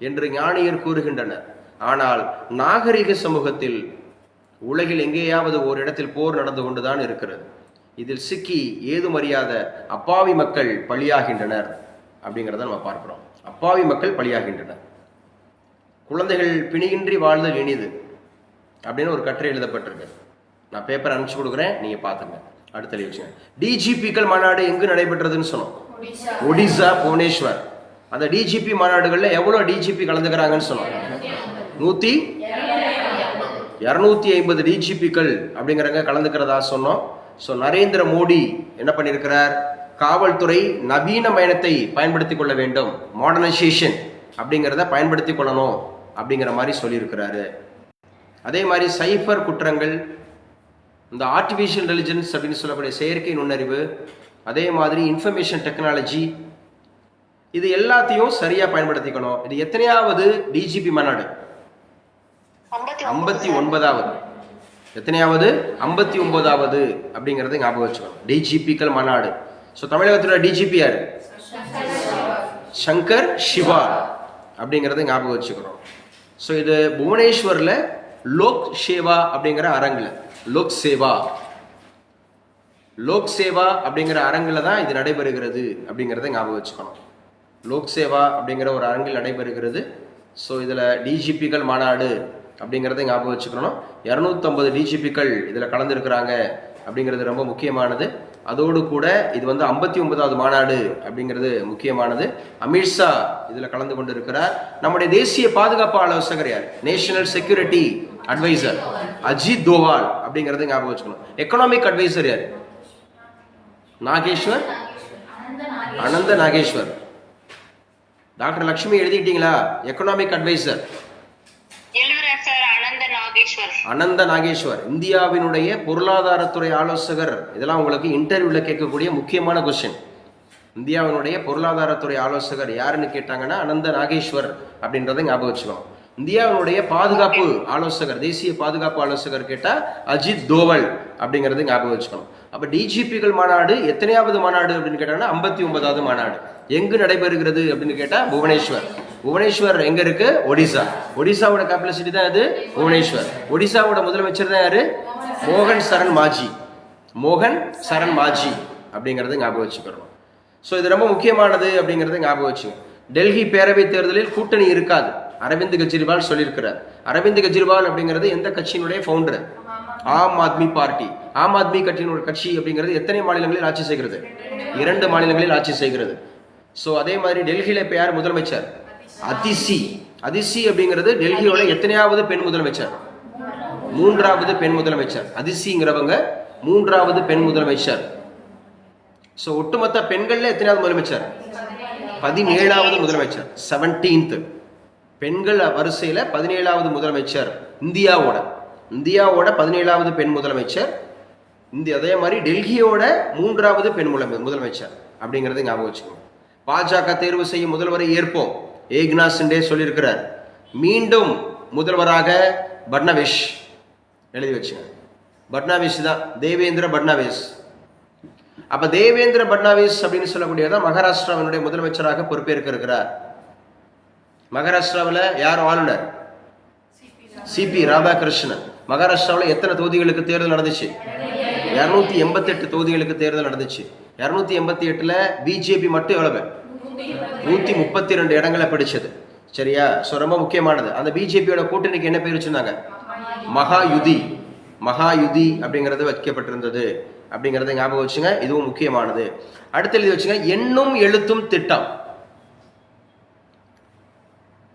என்று ஞானியர் கூறுகின்றனர். ஆனால் நாகரிக சமூகத்தில் உலகில் எங்கேயாவது ஒரு இடத்தில் போர் நடந்து கொண்டுதான் இருக்கிறது. இதில் சிக்கி ஏதும் அறியாத அப்பாவி மக்கள் பலியாகின்றனர் அப்படிங்கிறத நம்ம பார்க்கிறோம். அப்பாவி மக்கள் பலியாகின்றனர். குழந்தைகள் பிணியின்றி வாழ்தல் இனிது அப்படின்னு ஒரு கட்டுரை எழுதப்பட்டிருக்கு. நான் பேப்பர் அனுப்பிச்சு கொடுக்குறேன், நீங்க பாத்துங்க. அடுத்த விஷயம், டிஜிபிக்கள் மாநாடு எங்கு நடைபெற்றதுன்னு சொன்னோம். ஒடிசா, புவனேஸ்வர். அந்த டிஜிபி மாநாடுகள்ல எவ்வளவு டிஜிபி கலந்துக்கிறாங்கன்னு சொன்னோம். 250 டிஜிபிக்கள் அப்படிங்கிறவங்க கலந்துக்கிறதா சொன்னோம். ஸோ நரேந்திர மோடி என்ன பண்ணியிருக்கிறார்? காவல்துறை நவீனமயத்தை பயன்படுத்தி கொள்ள வேண்டும், மாடர்னைசேஷன் அப்படிங்கிறத பயன்படுத்தி கொள்ளணும் அப்படிங்கிற மாதிரி சொல்லியிருக்கிறாரு. அதே மாதிரி சைபர் குற்றங்கள், இந்த ஆர்டிஃபிஷியல் இன்டெலிஜென்ஸ் அப்படின்னு சொல்லக்கூடிய செயற்கை நுண்ணறிவு, அதே மாதிரி இன்ஃபர்மேஷன் டெக்னாலஜி, இது எல்லாத்தையும் சரியா பயன்படுத்திக்கணும். இது எத்தனையாவது டிஜிபி மாநாடு? 59வது. எத்தனையாவது? 59வது அப்படிங்கறத ஞாபகம் வச்சுக்கணும். டிஜிபிக்கள் மாநாடு. ஸோ தமிழகத்துல டிஜிபி யாரு? சங்கர் சிவா அப்படிங்கறத ஞாபகம் வச்சுக்கிறோம். ஸோ இது புவனேஸ்வர்ல லோக் சேவா அப்படிங்கிற அரங்குல, லோக் சேவா அப்படிங்கிற அரங்குல தான் இது நடைபெறுகிறது அப்படிங்கிறத ஞாபகம் வச்சுக்கணும். லோக் சேவா அப்படிங்கிற ஒரு அரங்கில் நடைபெறுகிறது. ஸோ இதில் டிஜிபிக்கள் மாநாடு அப்படிங்கிறத ஞாபகம் வச்சுக்கணும். 250 டிஜிபிக்கள் இதில் கலந்துருக்கிறாங்க அப்படிங்கிறது ரொம்ப முக்கியமானது. அதோடு கூட இது வந்து 59வது மாநாடு அப்படிங்கிறது முக்கியமானது. அமித்ஷா இதில் கலந்து கொண்டு இருக்கிறார். நம்முடைய தேசிய பாதுகாப்பு ஆலோசகர் யார்? National security advisor Ajit Doval அப்படிங்கறத ஞாபகம் வச்சுக்கணும். எக்கனாமிக் அட்வைசர் யாரு? நாகேஸ்வர், அனந்த நாகேஸ்வர். டாக்டர் லட்சுமி எழுதிட்டீங்களா? எக்கனாமிக் அட்வைசர் அனந்த நாகேஸ்வர், இந்தியாவினுடைய பொருளாதாரத்துறை ஆலோசகர். இதெல்லாம் உங்களுக்கு இன்டர்வியூல கேட்கக்கூடிய முக்கியமான கொஸ்டின். இந்தியாவினுடைய பொருளாதாரத்துறை ஆலோசகர் யாருன்னு கேட்டாங்கன்னா அனந்த நாகேஸ்வர் அப்படின்றத ஞாபகம் வச்சுக்கணும். இந்தியாவினுடைய பாதுகாப்பு ஆலோசகர், தேசிய பாதுகாப்பு ஆலோசகர் கேட்டா அஜித் தோவல் அப்படிங்கறது ஞாபகம் வச்சுக்கணும். அப்ப டிஜிபிகள் மாநாடு எத்தனையாவது மாநாடு அப்படின்னு கேட்டாங்கன்னா 59வது மாநாடு. எங்கு நடைபெறுகிறது அப்படின்னு கேட்டா புவனேஸ்வர். புவனேஸ்வர் எங்க இருக்கு? ஒடிசா. ஒடிசாவோட கேபிட்டல் சிட்டி தான் அது புவனேஸ்வர். ஒடிசாவோட முதலமைச்சர் தான் யாரு? மோகன் சரண் மாஜி. மோகன் சரண் மாஜி அப்படிங்கறத ஞாபகம் வச்சுக்கிறோம். ஸோ இது ரொம்ப முக்கியமானது அப்படிங்கறத ஞாபகம் வச்சுங்க. டெல்லி பேரவை தேர்தலில் கூட்டணி இருக்காது, அரவிந்த் கெஜ்ரிவால் சொல்லியிருக்கிறார். அரவிந்த் கெஜ்ரிவால் அப்படிங்கிறது எந்த கட்சியினுடைய ஃபவுண்டர்? ஆம் ஆத்மி பார்ட்டி. ஆம் ஆத்மி கட்சியினுடைய கட்சி அப்படிங்கிறது எத்தனை மாநிலங்களில் ஆட்சி செய்கிறது? 2 மாநிலங்களில் ஆட்சி செய்கிறது. ஸோ அதே மாதிரி டெல்லியில இப்ப யார் முதலமைச்சர்? அதிசி. அதிசி அப்படிங்கிறது டெல்லியோட எத்தனையாவது பெண் முதலமைச்சர்? 3வது பெண் முதலமைச்சர். அதிசிங்கிறவங்க 3வது பெண் முதலமைச்சர். ஸோ ஒட்டுமொத்த பெண்கள்ல எத்தனையாவது முதலமைச்சர்? 17வது முதலமைச்சர். 17th பெண்கள் வரிசையில 17வது முதலமைச்சர் இந்தியாவோட 17வது பெண் முதலமைச்சர். அதே மாதிரி டெல்லியோட 3வது பெண் முதலமைச்சர் அப்படிங்கறது ஞாபகம் வச்சுக்கோங்க. பாஜக தேர்வு செய்யும் முதல்வரை ஏற்போம், ஏக்நாத் சிண்டே சொல்லியிருக்கிறார். மீண்டும் முதல்வராக பட்னவிஸ் எழுதி வச்சுங்க. பட்னவிஸ் தான், தேவேந்திர பட்னவிஸ். அப்ப தேவேந்திர பட்னவிஸ் அப்படின்னு சொல்லக்கூடியதான் மகாராஷ்டிராவினுடைய முதலமைச்சராக பொறுப்பேற்க இருக்கிறார். மகாராஷ்டிராவில் யார் ஆளுநர்? சிபி ராதாகிருஷ்ணன். மகாராஷ்டிராவில் எத்தனை தொகுதிகளுக்கு தேர்தல் நடந்துச்சு? 288 தொகுதிகளுக்கு தேர்தல் நடந்துச்சு. 288ல பிஜேபி மட்டும் எவ்வளவு? 132 இடங்களை பிடிச்சது. சரியா? சோ ரொம்ப முக்கியமானது. அந்த பிஜேபியோட கூட்டணிக்கு என்ன பேர் வச்சிருந்தாங்க? மகாயுதி. மகாயுதி அப்படிங்கிறது வைக்கப்பட்டிருந்தது அப்படிங்கறத ஞாபகம் வச்சுங்க. இதுவும் முக்கியமானது. அடுத்து எழுதி வச்சுங்க, எண்ணும் எழுத்தும் திட்டம்.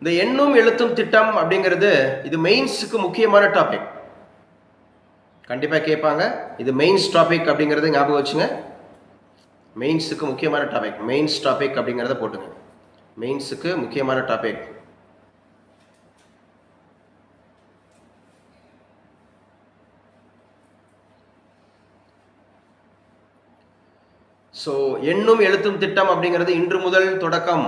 இந்த எண்ணும் எழுத்தும் திட்டம் அப்படிங்கிறது இது மெயின்ஸுக்கு முக்கியமான டாபிக். கண்டிப்பா கேட்பாங்க. இது மெயின்ஸ் டாபிக் அப்படிங்கறத ஞாபகம் வச்சுங்க. மெயின்ஸுக்கு முக்கியமான டாபிக். மெயின்ஸ் டாபிக் அப்படிங்கறத போட்டுங்க. மெயின்ஸுக்கு முக்கியமான டாபிக். ஸோ எண்ணும் எழுத்தும் திட்டம் அப்படிங்கிறது இன்று முதல் தொடக்கம்.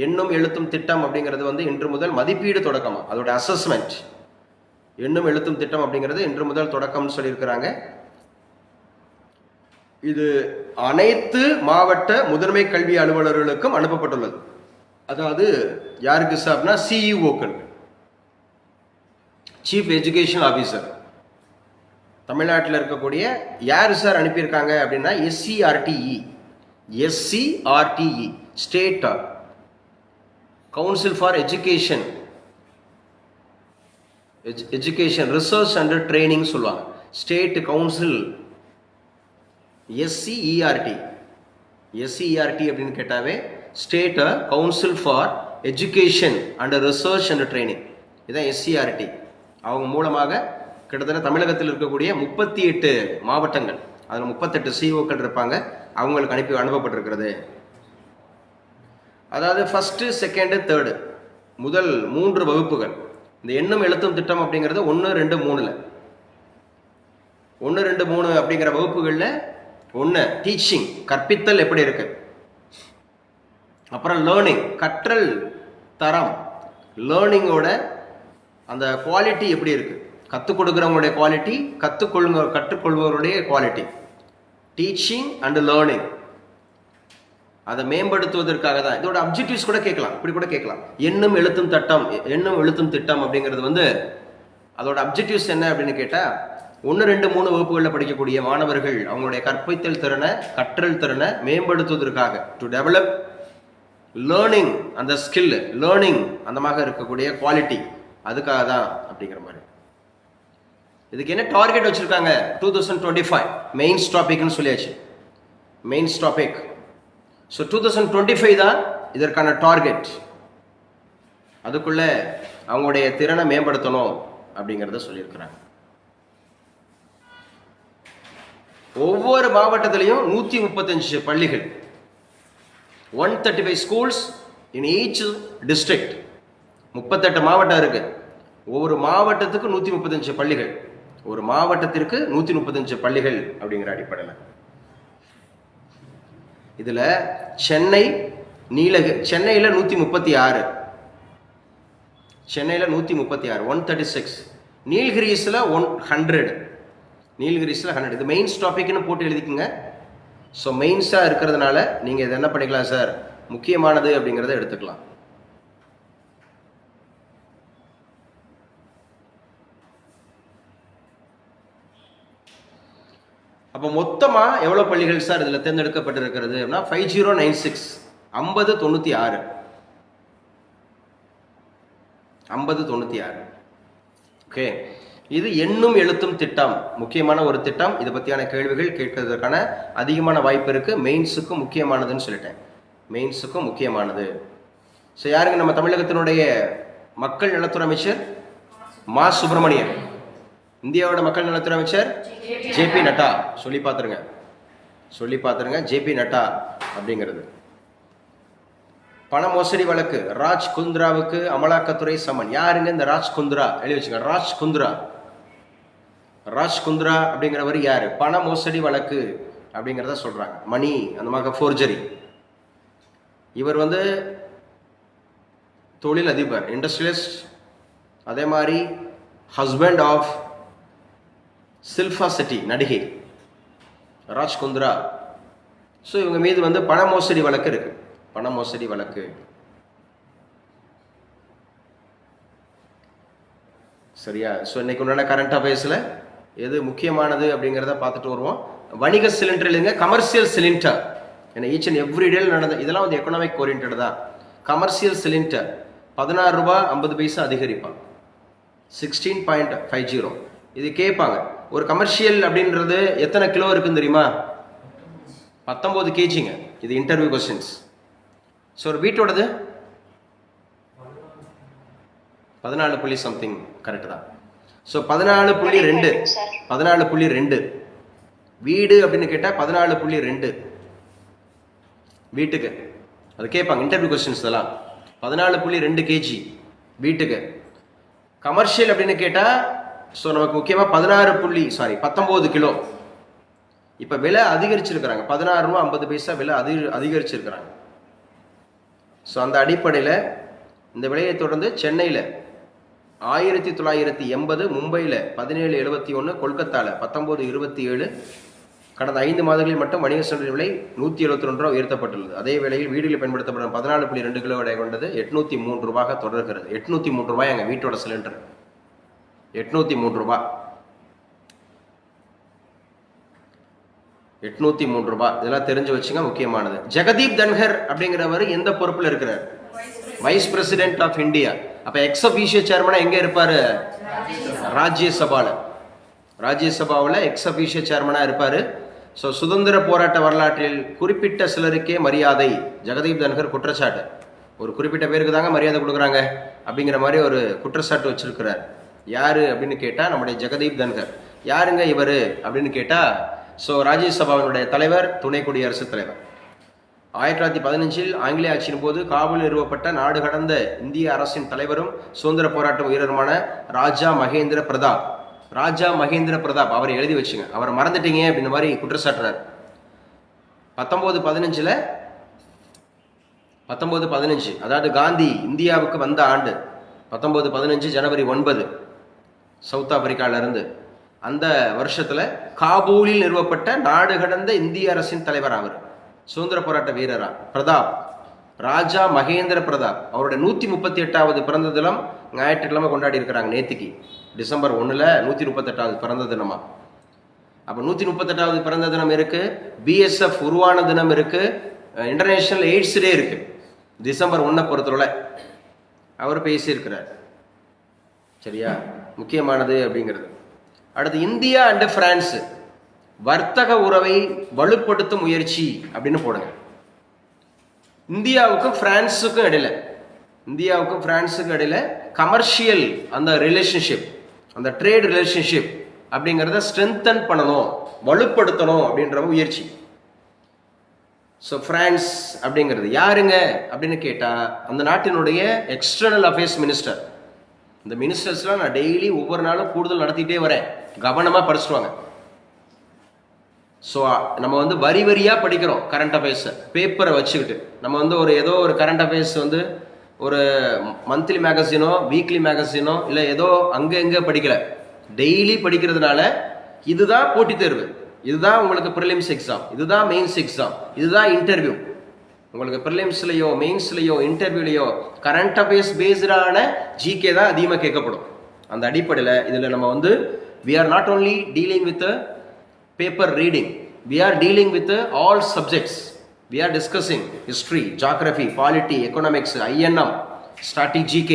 எண்ணும் எழுத்தும் திட்டம் அப்படிங்கிறது இன்று முதல் மதிப்பீடு தொடக்கம், அதோட அசஸ்மெண்ட். எண்ணும் எழுத்தும் திட்டம் அப்படிங்கிறது இன்று முதல் தொடக்கம்னு சொல்லியிருக்கிறாங்க. இது அனைத்து மாவட்ட முதன்மை கல்வி அலுவலர்களுக்கும் அனுப்பப்பட்டுள்ளது. அதாவது யாருக்கு சார்னா சிஇஓக்கள், சீஃப் எஜுகேஷன் ஆஃபீஸர். தமிழ்நாட்டில் இருக்கக்கூடிய யார் சார் அனுப்பியிருக்காங்க அப்படின்னா SCRTE. SCRTE state council for education, education research and training சொல்லுவாங்க. State council SCERT. எஸ்சிஇஆர்டி அப்படின்னு கேட்டாவே state council for education and research and training. இதுதான் எஸ்சிஆர்டி. அவங்க மூலமாக கிட்டத்தட்ட தமிழகத்தில் இருக்கக்கூடிய 38 மாவட்டங்கள், அதில் 38 சிஓக்கள் இருப்பாங்க, அவங்களுக்கு அனுப்பப்பட்டிருக்கிறது. அதாவது ஃபர்ஸ்ட், செகண்ட், தேர்டு முதல் 3 வகுப்புகள். இந்த எண்ணும் எழுத்தும் திட்டம் அப்படிங்கிறது 1, 2, 3ல 1, 2, 3 அப்படிங்கிற வகுப்புகளில் 1 டீச்சிங், கற்பித்தல் எப்படி இருக்கு. அப்புறம் லேர்னிங், கற்றல் தரம், லேர்னிங்கோட அந்த குவாலிட்டி எப்படி இருக்கு, கற்றுக் கொடுக்குறவங்களுடைய குவாலிட்டி, கற்றுக்கொள்பவருடைய குவாலிட்டி. டீச்சிங் அண்ட் லேர்னிங் அதை மேம்படுத்துவதற்காக தான். இதோட அப்ஜெக்டிவ்ஸ் கூட கேட்கலாம், இப்படி கூட கேட்கலாம். எண்ணும் எழுத்தும் திட்டம், எண்ணும் எழுத்தும் திட்டம் அப்படிங்கிறது அதோட அப்ஜெக்டிவ்ஸ் என்ன அப்படின்னு கேட்டா, 1, 2, 3 வகுப்புகளில் படிக்கக்கூடிய மாணவர்கள் அவங்களுடைய கற்பித்தல் திறனை, கற்றல் திறனை மேம்படுத்துவதற்காக, டு டெவலப் லேர்னிங், அந்த ஸ்கில் லேர்னிங் அந்த மாதிரி இருக்கக்கூடிய குவாலிட்டி, அதுக்காக தான் அப்படிங்கிற மாதிரி. இதுக்கு என்ன டார்கெட் வச்சிருக்காங்க? 2025 மெயின்ஸ் டாபிக்னு சொல்லியாச்சு. Mains topic. ஸோ 2025 தான் இதற்கான டார்கெட். அதுக்குள்ள அவங்களுடைய திறனை மேம்படுத்தணும், அப்படிங்கிறத சொல்லியிருக்கிறாங்க. ஒவ்வொரு மாவட்டத்திலையும் 135 பள்ளிகள், 135 schools in each district. 38 மாவட்டம் இருக்கு. ஒவ்வொரு மாவட்டத்துக்கு 135 பள்ளிகள், ஒரு மாவட்டத்திற்கு 135 பள்ளிகள் அப்படிங்கிற அடிப்படையில். இதுல சென்னை சென்னையில 136, சென்னையில 136, 136. நீல்கிரிஸ்ல 100, நீல்கிரிஸ்ல 100. இது மெயின்ஸ் டாபிக்னு போட்டு எழுதிக்குங்க. ஸோ மெயின்ஸாக இருக்கிறதுனால நீங்கள் இதை என்ன பண்ணிக்கலாம் சார், முக்கியமானது அப்படிங்கிறத எடுத்துக்கலாம். அப்போ மொத்தமாக எவ்வளோ பள்ளிகள் சார் இதில் தேர்ந்தெடுக்கப்பட்டிருக்கிறது அப்படின்னா 5096, 5096, 5096. ஓகே, இது எண்ணும் எழுத்தும் திட்டம், முக்கியமான ஒரு திட்டம். இதை பற்றியான கேள்விகள் கேட்கறதுக்கான அதிகமான வாய்ப்பு இருக்குது. மெயின்ஸுக்கும் முக்கியமானதுன்னு சொல்லிட்டேன், மெயின்ஸுக்கும் முக்கியமானது. ஸோ யாருங்க நம்ம தமிழகத்தினுடைய மக்கள் நலத்துறை அமைச்சர்? மா சுப்பிரமணியன். இந்தியாவோட மக்கள் நலத்துறை அமைச்சர் ஜேபி நட்டா. சொல்லி பார்த்துருங்க ஜேபி நட்டா அப்படிங்கிறது. பண மோசடி வழக்கு ராஜ் குந்த்ராவுக்கு அமலாக்கத்துறை சமன். யாருங்க இந்த ராஜ் குந்த்ரா? எழுதி வச்சுங்க, ராஜ் குந்த்ரா. ராஜ் குந்த்ரா அப்படிங்கிறவர் யாரு? பண மோசடி வழக்கு அப்படிங்கிறத சொல்றாங்க, மணி அந்த மாதிரி ஃபோர்ஜரி. இவர் தொழில் அதிபர், இண்டஸ்ட்ரியலிஸ்ட், அதே மாதிரி ஹஸ்பண்ட் ஆஃப் சில்பா செட்டி நடிகை ராஜ் குந்த்ரா. ஸோ இவங்க மீது பண மோசடி வழக்கு இருக்கு, பண மோசடி வழக்கு. சரியா? ஸோ இன்னைக்கு உண்டான கரண்ட் அஃபேர்ஸில் எது முக்கியமானது அப்படிங்கிறத பார்த்துட்டு வருவோம். வணிக சிலிண்டர் இல்லைங்க, கமர்ஷியல் சிலிண்டர். ஏன்னா ஈச் அண்ட் எவ்ரி டேல நடந்த இதெல்லாம் எக்கனாமிக் ஓரியன்ட் தான். கமர்ஷியல் சிலிண்டர் 16 ரூபாய் 50 பைசா அதிகரிப்பாங்க, 16.50. இது கேட்பாங்க, ஒரு கமர்ஷியல் அப்படின்றது எத்தனை கிலோ இருக்குன்னு தெரியுமா? 19 kgங்க. இது இன்டர்வியூ கொஸ்டின்ஸ். ஸோ ஒரு வீட்டோடது 14 புள்ளி சம்திங், கரெக்ட் தான். ஸோ 14.2, 14.2. வீடு அப்படின்னு கேட்டால் 14.2 வீட்டுக்கு. அது கேட்பாங்க இன்டர்வியூ கொஸ்டின்ஸ் இதெல்லாம். 14.2 kg வீட்டுக்கு. கமர்ஷியல் அப்படின்னு கேட்டால் ஸோ நமக்கு முக்கியமாக 19 கிலோ. இப்போ விலை அதிகரிச்சிருக்கிறாங்க, 16 ரூபா 50 பைசா விலை அதிகரிச்சிருக்கிறாங்க. ஸோ அந்த அடிப்படையில் இந்த விலையை தொடர்ந்து சென்னையில் 1980, மும்பையில் 1771, கொல்கத்தாவில் 1927. கடந்த 5 மாதங்களில் மட்டும் வணிக சிலிண்டர் விலை 172 ரூபா உயர்த்தப்பட்டுள்ளது. அதே வேளையில் வீடுகளில் பயன்படுத்தப்படும் 14.2 கிலோ எடை கொண்டது 803 ரூபாய் தொடர்கிறது. 803 ரூபாய் எங்கள் வீட்டோட சிலிண்டர், 803 ரூபாய், 803 ரூபாய். இதெல்லாம் தெரிஞ்சு வச்சுங்க, முக்கியமானது. ஜெகதீப் தன்கர் அப்படிங்கிறவர் எந்த பொறுப்பில் இருக்கிறார்? Vice president of India. அப்ப எக்ஸ் அஃபீஷியோ சேர்மனா எங்க இருப்பாரு? ராஜ்யசபாவில் எக்ஸ் அஃபீஷியோ சேர்மனா இருப்பாரு. ஸோ சுதந்திர போராட்ட வரலாற்றில் குறிப்பிட்ட சிலருக்கே மரியாதை, ஜெகதீப் தன்கர் குற்றச்சாட்டு. ஒரு குறிப்பிட்ட பேருக்கு தாங்க மரியாதை கொடுக்குறாங்க அப்படிங்கிற மாதிரி ஒரு குற்றச்சாட்டு வச்சிருக்கிறார். யாரு அப்படின்னு கேட்டா நம்முடைய ஜெகதீப் தன்கர். யாருங்க இவர் அப்படின்னு கேட்டா, ஸோ ராஜ்யசபாவினுடைய தலைவர், துணை குடியரசுத் தலைவர். 1915 ஆங்கிலேய ஆட்சியின் போது காபூலில் நிறுவப்பட்ட நாடு கடந்த இந்திய அரசின் தலைவரும் சுதந்திர போராட்ட வீரருமான ராஜா மகேந்திர பிரதாப். அவரை எழுதி வச்சுங்க, அவரை மறந்துட்டீங்க அப்படின்ற மாதிரி குற்றச்சாட்டுறாரு. 1915 அதாவது காந்தி இந்தியாவுக்கு வந்த ஆண்டு 1915 ஜனவரி 9, சவுத் ஆப்பிரிக்கால இருந்து. அந்த வருஷத்துல காபூலில் நிறுவப்பட்ட நாடு கடந்த இந்திய அரசின் தலைவர், அவர் சுதந்திர போராட்ட வீரரா பிரதாப், ராஜா மகேந்திர பிரதாப். அவருடைய 138வது பிறந்த தினம் ஞாயிற்றுக்கிழமை கொண்டாடி இருக்கிறாங்க. நேத்திக்கு டிசம்பர் 1 138வது பிறந்த தினமா. அப்ப 138வது பிறந்த தினம் இருக்கு, பிஎஸ்எஃப் உருவான தினம் இருக்கு, இன்டர்நேஷனல் எய்ட்ஸ் டே இருக்கு. டிசம்பர் 1 பொறுத்தவரை அவர் பேசியிருக்கிறார். சரியா? முக்கியமானது அப்படிங்கிறது. அடுத்து இந்தியா அண்ட் பிரான்ஸ் வர்த்தக உறவை வலுப்படுத்தும் முயற்சி அப்படின்னு போடுங்க. இந்தியாவுக்கும் பிரான்ஸுக்கும் இடையில கமர்ஷியல் அந்த ரிலேஷன்ஷிப், அந்த ட்ரேட் ரிலேஷன்ஷிப் அப்படிங்கிறத ஸ்ட்ரென்தன் பண்ணணும், வலுப்படுத்தணும் அப்படின்ற முயற்சி. ஸோ பிரான்ஸ் அப்படிங்கிறது யாருங்க அப்படின்னு கேட்டால் அந்த நாட்டினுடைய எக்ஸ்டர்னல் அஃபேர்ஸ் மினிஸ்டர். இந்த மினிஸ்டர்ஸ்லாம் நான் டெய்லி ஒவ்வொரு நாளும் கூடுதல் நடத்திட்டே வரேன், கவனமாக படிச்சுட்டு. ஸோ நம்ம வந்து வரி வரியாக படிக்கிறோம் கரண்ட் அஃபேர்ஸை பேப்பரை வச்சுக்கிட்டு. நம்ம வந்து ஏதோ ஒரு கரண்ட் அஃபேர்ஸ் வந்து ஒரு மந்த்லி மேகசினோ வீக்லி மேகசினோ இல்லை ஏதோ அங்கே எங்கே படிக்கல, டெய்லி படிக்கிறதுனால இதுதான் போட்டித் தேர்வு, இதுதான் உங்களுக்கு ப்ரிலிம்ஸ் எக்ஸாம், இதுதான் மெயின்ஸ் எக்ஸாம், இதுதான் இன்டர்வியூ. உங்களுக்கு ப்ரிலிம்ஸ்லையோ மெயின்ஸ்லையோ இன்டர்வியூலையோ கரண்ட் அஃபேர்ஸ் பேஸ்டான ஜிகே தான் அதிகமாக கேட்கப்படும். அந்த அடிப்படையில் இதில் நம்ம வந்து we are not only dealing with a paper reading, we are dealing with all subjects. We are discussing history, geography, polity, economics, INM, static GK.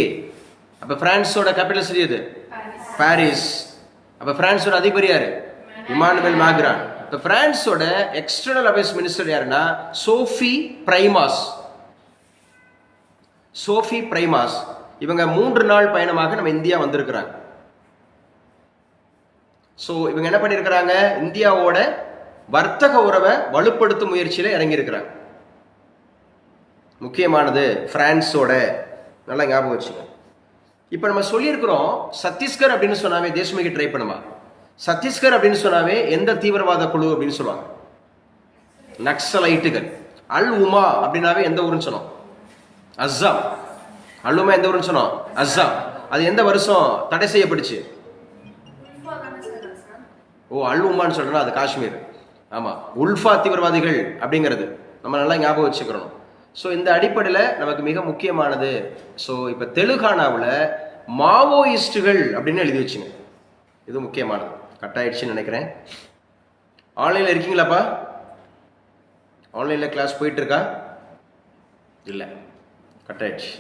அப்போ பிரான்ஸோட கேபிட்டல் சிட்டி எது? பாரிஸ். அப்போ பிரான்ஸோட அதிபர் யாரு? Emmanuel Macron. இப்போ பிரான்ஸோட எக்ஸ்டர்னல் அஃபேர்ஸ் மினிஸ்டர் யாருன்னா Sophie Primas. Sophie Primas இவங்க 3 நாள் பயணமாக நம்ம இந்தியா வந்திருக்கிறாங்க. ஸோ இவங்க என்ன பண்ணியிருக்கிறாங்க, இந்தியாவோட வர்த்தக உறவை வலுப்படுத்தும் முயற்சியில் இறங்கியிருக்கிறாங்க. முக்கியமானது பிரான்ஸோட, நல்லா ஞாபகம் வச்சுங்க. இப்போ நம்ம சொல்லியிருக்கிறோம் சத்தீஸ்கர் அப்படின்னு சொன்னாவே தேசமுகி ட்ரை பண்ணுமா? சத்தீஸ்கர் அப்படின்னு சொன்னாவே எந்த தீவிரவாத குழு அப்படின்னு சொல்லுவாங்க? நக்சலைட்டுகள். அல் உமா அப்படின்னாவே எந்த ஊருன்னு சொன்னோம்? அஸ்ஸாம். அல் உமா எந்த ஊருன்னு சொன்னோம்? அஸ்ஸாம். அது எந்த வருஷம் தடை செய்யப்பட்டுச்சு? ஓ, அல் உமான்னு சொல்றேன்னா அது காஷ்மீர். ஆமாம், உல்ஃபா தீவிரவாதிகள் அப்படிங்கிறது நம்ம நல்லா ஞாபகம் வச்சுக்கிறோம். ஸோ இந்த அடிப்படையில் நமக்கு மிக முக்கியமானது. ஸோ இப்போ தெலுங்கானாவில் மாவோயிஸ்டுகள் அப்படின்னு எழுதி வச்சுங்க, இது முக்கியமானது. கட் ஆயிடுச்சுன்னு நினைக்கிறேன். ஆன்லைனில் இருக்கீங்களாப்பா? ஆன்லைனில் கிளாஸ் போயிட்டு இருக்கா? இல்லை, கட் ஆயிடுச்சு.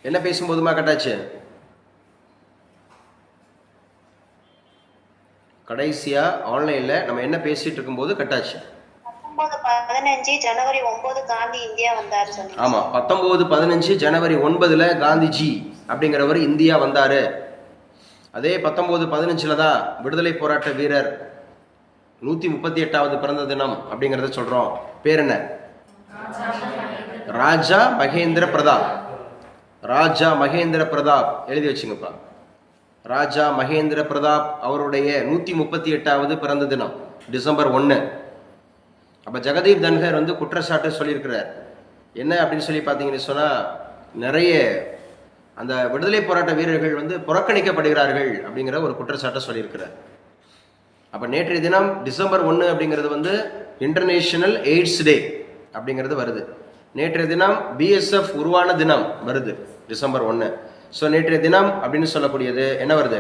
என்ன பேசும்போதுமா கட்டாச்சு? கடைசியா ஆன்லைன்ல நம்ம என்ன பேசிட்டு இருக்கும்போது கட்டாச்சு. 19-15 ஜனவரி 9 காந்தி இந்தியா வந்தாரு சொன்னீங்க. ஆமா, 19-15 ஜனவரி 9 காந்திஜி அப்படிங்கிறவர் இந்தியா வந்தாரு. அதே 19-15 தான் விடுதலை போராட்ட வீரர் 138வது பிறந்த தினம் அப்படிங்கிறத சொல்றோம். பேர் என்ன? ராஜா மகேந்திர பிரதாப். ராஜா மகேந்திர பிரதாப் எழுதி வச்சுங்கப்பா. ராஜா மகேந்திர பிரதாப் அவருடைய 138வது பிறந்த தினம் டிசம்பர் 1. அப்போ ஜெகதீப் தன்கர் வந்து குற்றச்சாட்டு சொல்லியிருக்கிறார். என்ன அப்படின்னு சொல்லி பார்த்தீங்கன்னு சொன்னால், நிறைய அந்த விடுதலை போராட்ட வீரர்கள் வந்து புறக்கணிக்கப்படுகிறார்கள் அப்படிங்கிற ஒரு குற்றச்சாட்டை சொல்லியிருக்கிறார். அப்போ நேற்றைய தினம் டிசம்பர் 1 அப்படிங்கிறது வந்து இன்டர்நேஷனல் எய்ட்ஸ் டே அப்படிங்கிறது வருது. நேற்றைய தினம் பிஎஸ்எஃப் உருவான தினம் வருது டிசம்பர் 1. ஸோ நேற்றைய தினம் அப்படின்னு சொல்லக்கூடியது என்ன வருது?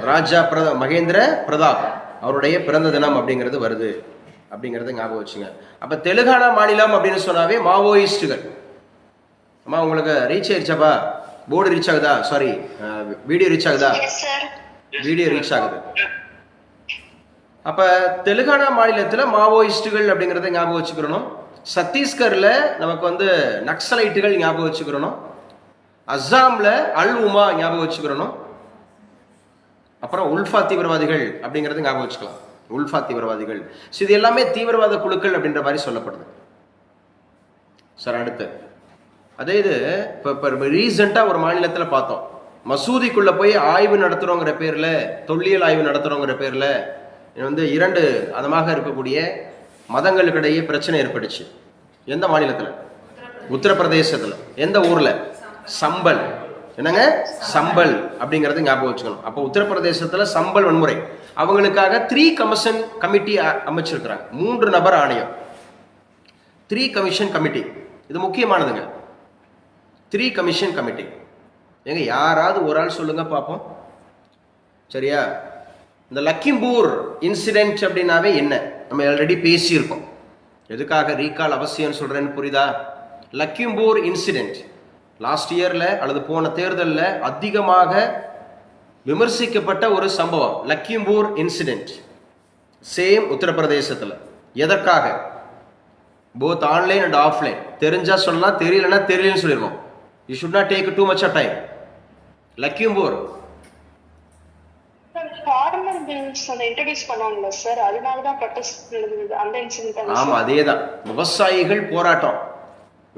ராஜா மகேந்திர பிரதாப் அவருடைய பிறந்த தினம் அப்படிங்கிறது வருது அப்படிங்கிறத ஞாபகம் வச்சுங்க. அப்போ தெலுங்கானா மாநிலம் அப்படின்னு சொன்னாவே மாவோயிஸ்டுகள். அம்மா உங்களுக்கு ரீச் ஆயிடுச்சாப்பா? போர்டு ரீச் ஆகுதா? சாரி, வீடியோ ரீச் ஆகுதா? வீடியோ ரீச் ஆகுது. அப்போ தெலுங்கானா மாநிலத்தில் மாவோயிஸ்டுகள் அப்படிங்கிறத ஞாபகம் வச்சுக்கிறணும். சத்தீஸ்கரில் நமக்கு வந்து நக்சலைட்டுகள் ஞாபகம் வச்சுக்கிறணும். அஸ்ஸாமில் அல் உமா ஞாபகம் வச்சுக்கிறணும். அப்புறம் உல்ஃபா தீவிரவாதிகள் அப்படிங்கிறது ஞாபகம் வச்சுக்கலாம். உல்ஃபா தீவிரவாதிகள். ஸோ இது எல்லாமே தீவிரவாத குழுக்கள் அப்படின்ற மாதிரி சொல்லப்படுது. சார் அடுத்து அதே இது இப்போ ரீசெண்டாக ஒரு மாநிலத்தில் பார்த்தோம். மசூதிக்குள்ளே போய் ஆய்வு நடத்துகிறோங்கிற பேரில், தொல்லியல் ஆய்வு நடத்துகிறோங்கிற பேரில் வந்து 2 அதமாக இருக்கக்கூடிய மதங்களுக்கிடையே பிரச்சனை ஏற்பட்டுச்சு. எந்த மாநிலத்தில்? உத்தரப்பிரதேசத்தில். எந்த ஊரில்? சம்பல். என்னங்க? சம்பல் அப்படிங்கிறது ஞாபகம் வச்சுக்கணும். அப்போ உத்தரப்பிரதேசத்தில் சம்பல் வன்முறை, அவங்களுக்காக 3 கமிஷன் கமிட்டி அமைச்சிருக்கிறாங்க. 3 நபர் ஆணையம், 3 கமிஷன் கமிட்டி. இது முக்கியமானதுங்க. 3 கமிஷன் கமிட்டி. எங்க யாராவது ஒரு ஆள் சொல்லுங்க பார்ப்போம். சரியா? இந்த லக்கிம்பூர் இன்சிடென்ட் அப்படின்னாவே என்ன நம்ம ஆல்ரெடி பேசியிருக்கோம். எதுக்காக ரீகால் அவசியம் சொல்றேன்னு புரியுதா? லக்கிம்பூர் இன்சிடென்ட் லாஸ்ட் இயர்ல அல்லது போன தேர்தலில் அதிகமாக விமர்சிக்கப்பட்ட ஒரு சம்பவம். லக்கிம்பூர் இன்சிடென்ட் சேம் உத்தரப்பிரதேசத்தில். எதற்காக? Both online and offline. தெரிஞ்சா சொல்லலாம், தெரியலன்னா தெரியலன்னு சொல்லிடணும். You should not take too much of time. Lakhimpur farmer bills அதை இன்ட்ரோடியூஸ் பண்ணாங்கல்ல சார், அதனால தான் ப்ரொடெஸ்ட் நடந்தது அந்த இன்சிடென்ட். ஆமா, அதேதான். விவசாயிகள் போராட்டம்,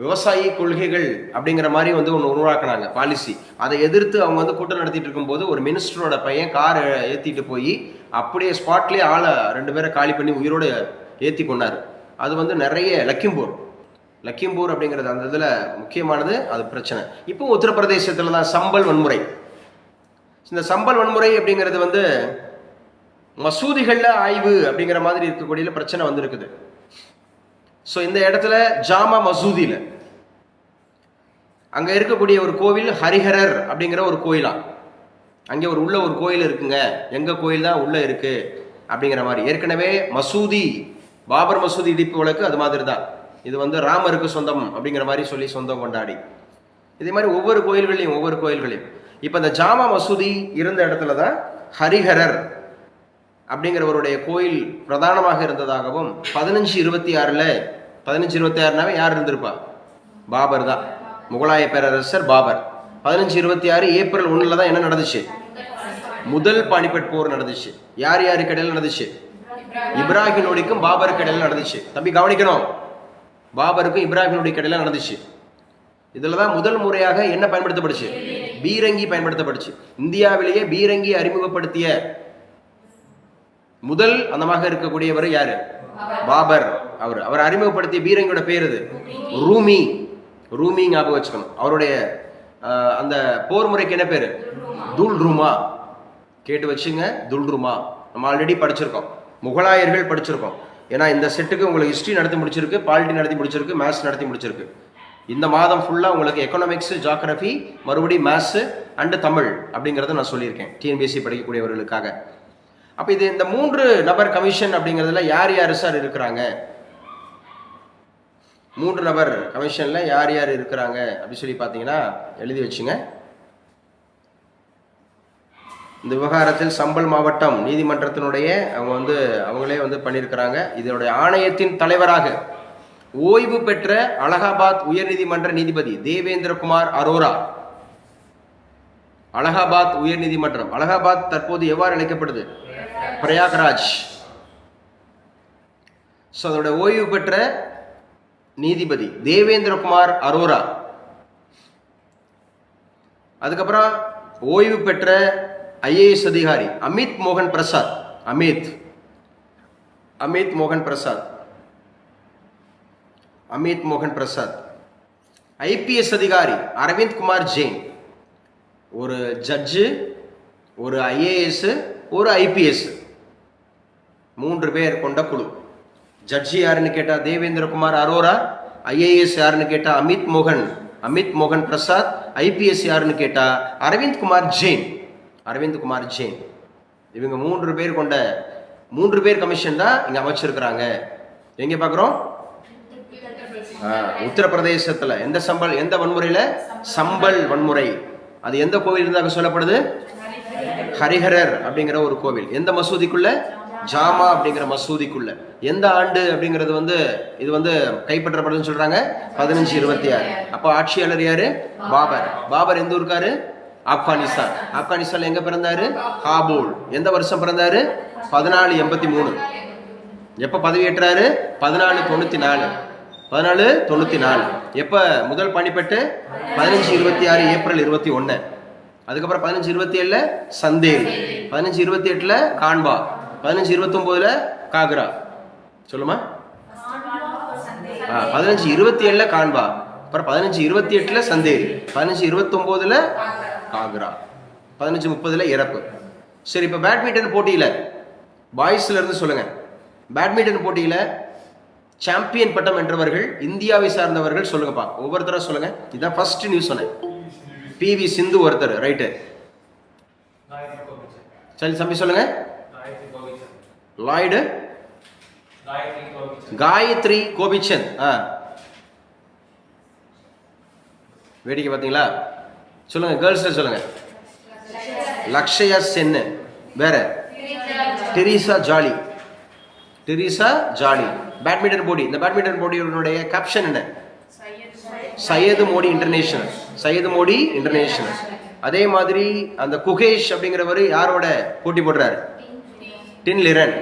விவசாயி கொள்கைகள் அப்படிங்கிற மாதிரி வந்து ஒன்று உருவாக்குனாங்க பாலிசி. அதை எதிர்த்து அவங்க வந்து கூட்டம் நடத்திட்டு இருக்கும்போது ஒரு மினிஸ்டரோட பையன் கார் ஏற்றிட்டு போய் அப்படியே ஸ்பாட்லேயே ஆளை 2 பேரை காலி பண்ணி உயிரோடு ஏற்றி கொண்டார். அது வந்து நிறைய லக்கிம்பூர் அப்படிங்கிறது அந்த இதில் முக்கியமானது. அது பிரச்சனை. இப்போ உத்தரப்பிரதேசத்தில் தான் சம்பல் வன்முறை. இந்த சம்பல் வன்முறை அப்படிங்கிறது வந்து மசூதிகளில் ஆய்வு அப்படிங்கிற மாதிரி இருக்கக்கூடிய பிரச்சனை வந்து இருக்குது. ஸோ இந்த இடத்துல ஜாமா மசூதியில் அங்கே இருக்கக்கூடிய ஒரு கோவில் ஹரிஹரர் அப்படிங்கிற ஒரு கோயிலா. அங்கே உள்ள ஒரு கோயில் இருக்குங்க, எங்கள் கோயில் தான் உள்ளே இருக்கு அப்படிங்கிற மாதிரி. ஏற்கனவே மசூதி, பாபர் மசூதி இடிப்பு வழக்கு அது மாதிரி தான். இது வந்து ராமருக்கு சொந்தம் அப்படிங்கிற மாதிரி சொல்லி சொந்தம் கொண்டாடி இதே மாதிரி ஒவ்வொரு கோயில்களையும் இப்போ இந்த ஜாமா மசூதி இருந்த இடத்துல தான் ஹரிஹரர் அப்படிங்கிறவருடைய கோயில் பிரதானமாக இருந்ததாகவும் 1526 யார் இருந்திருப்பா? பாபர் தான், முகலாய பேரரசர் பாபர். 1526 ஏப்ரல் 1 தான் என்ன நடந்துச்சு? முதல் பானிபட் போர் நடந்துச்சு. யார் யாருக்கு இடையில நடந்துச்சு? இப்ராஹிம் லோடிக்கும் பாபருக்கு இடையில நடந்துச்சு. தம்பி கவனிக்கணும், பாபருக்கும் இப்ராஹிம் லோடிக்கு இடையில நடந்துச்சு. இதுல தான் முதல் முறையாக என்ன பயன்படுத்தப்படுச்சு? பீரங்கி பயன்படுத்தப்படுச்சு. இந்தியாவிலேயே பீரங்கி அறிமுகப்படுத்திய முதல் அந்தமாக இருக்கக்கூடியவர் யாரு? பாபர். அவர் அறிமுகப்படுத்திய பீரங்கியோட பேர் இது ரூமி ஞாபகம் வச்சுக்கணும். அவருடைய அந்த போர் முறைக்கு என்ன பேரு? துல்ருமா. கேட்டு வச்சுங்க, துல்ருமா. நம்ம ஆல்ரெடி படிச்சிருக்கோம், முகலாயர்கள் படிச்சிருக்கோம். ஏன்னா இந்த செட்டுக்கு உங்களுக்கு ஹிஸ்ட்ரி நடத்தி முடிச்சிருக்கு, பாலிட்டி நடத்தி முடிச்சிருக்கு, மேத்ஸ் நடத்தி முடிச்சிருக்கு. இந்த மாதம் ஃபுல்லாக உங்களுக்கு எக்கனாமிக்ஸ், ஜியாகிரபி, மறுபடியும் மேத்ஸ் அண்டு தமிழ் அப்படிங்கிறத நான் சொல்லியிருக்கேன் டிஎன்பிஎஸ்சி படிக்கக்கூடியவர்களுக்காக. அப்போ இது இந்த 3 நபர் கமிஷன் அப்படிங்கிறதுல யார் சார் இருக்கிறாங்க? 3 நபர் கமிஷனில் யார் இருக்கிறாங்க அப்படின்னு சொல்லி பார்த்தீங்கன்னா எழுதி வச்சுங்க. இந்த விவகாரத்தில் சம்பல் மாவட்டம் நீதிமன்றத்தினுடைய அவங்களே பண்ணியிருக்கிறாங்க. இதனுடைய ஆணையத்தின் தலைவராக ஓய்வு பெற்ற அலகாபாத் உயர்நீதிமன்ற நீதிபதி தேவேந்திரகுமார் அரோரா. அலகாபாத் உயர்நீதிமன்றம், அலகாபாத் தற்போது எவ்வாறு அழைக்கப்படுது? பிரயாக்ராஜ். அதோட ஓய்வு பெற்ற நீதிபதி தேவேந்திரகுமார் அரோரா. அதுக்கப்புறம் ஓய்வு பெற்ற ஐஏஎஸ் அதிகாரி அமித் மோகன் பிரசாத். ஐபிஎஸ் அதிகாரி அரவிந்த் குமார் ஜெயின். ஒரு ஜட்ஜு, ஒரு ஐஏஎஸ், ஒரு ஐபிஎஸ், 3 பேர் கொண்ட குழு. ஜட்ஜி யாருன்னு கேட்டா தேவேந்திரகுமார் அரோரா, ஐஏஎஸ் யாருன்னு கேட்டா அமித் மோகன் பிரசாத், ஐபிஎஸ் யாருன்னு கேட்டா அரவிந்த் குமார் ஜெயின். இவங்க 3 பேர் கொண்ட 3 பேர் கமிஷன் தான் இங்க அமைச்சிருக்கிறாங்க. எங்க பாக்குறோம்? உத்தரப்பிரதேசத்துல. எந்த வன்முறையில? சம்பல் வன்முறை. அது எந்த கோவில் இருந்தாங்க சொல்லப்படுது? ஹரிஹரர் அப்படிங்கிற ஒரு கோவில். எந்த மசூதிக்குள்ள? ஜாமா அப்படிங்கிற மசூதிக்குள்ள. எந்த ஆண்டு அப்படிங்கிறது இது கைப்பற்றப்படுதுன்னு சொல்றாங்க 1526. அப்ப ஆட்சியாளர் யாரு? பாபர் எந்த ஊருக்காரு? ஆப்கானிஸ்தான் எங்க பிறந்தாரு? காபூல். எந்த வருஷம் பிறந்தாரு? 1483. எப்ப பதவியேற்றாரு? 1494. எப்ப முதல் பானிபட்டு? 1526 ஏப்ரல் 21. அதுக்கப்புறம் 1527 சந்தேல், 1528 கான்பா, 1529 காக்ரா. சொல்லுமா? 1527 கான்பா, அப்புறம் 1528 சந்தேல், 1529 காக்ரா, 1530 இறப்பு. சரி, இப்ப பேட்மிண்டன் போட்டியில பாய்ஸ்ல இருந்து சொல்லுங்க. பேட்மிண்டன் போட்டியில சாம்பியன் பட்டம் வென்றவர்கள் இந்தியாவை சார்ந்தவர்கள் சொல்லுங்கப்பா. ஒவ்வொருத்தரும் சொல்லுங்க. இதான் ஃபர்ஸ்ட் நியூஸ் சொன்னேன். பிவி சிந்து ஒருத்தர், ரைட்டு. சரி தம்பி சொல்லுங்க. லாய்டு, காயத்ரி கோபிச்சந்த். வேடிக்கை பார்த்தீங்களா? சொல்லுங்க, கேர்ள்ஸ் சொல்லுங்க. லக்ஷயா சென். வேற? Teresa jolly. பேட்மிண்டன் போடி. இந்த பேட்மிண்டன் போடியினுடைய கேப்ஷன் என்ன? சையது மோடி இன்டர்நேஷனல். சையது மோடி இன்டர்நேஷனல். அதே மாதிரி அந்த குகேஷ் அப்படிங்கிறவர் யாரோட போட்டி போடுறாரு? டின் லிரன்.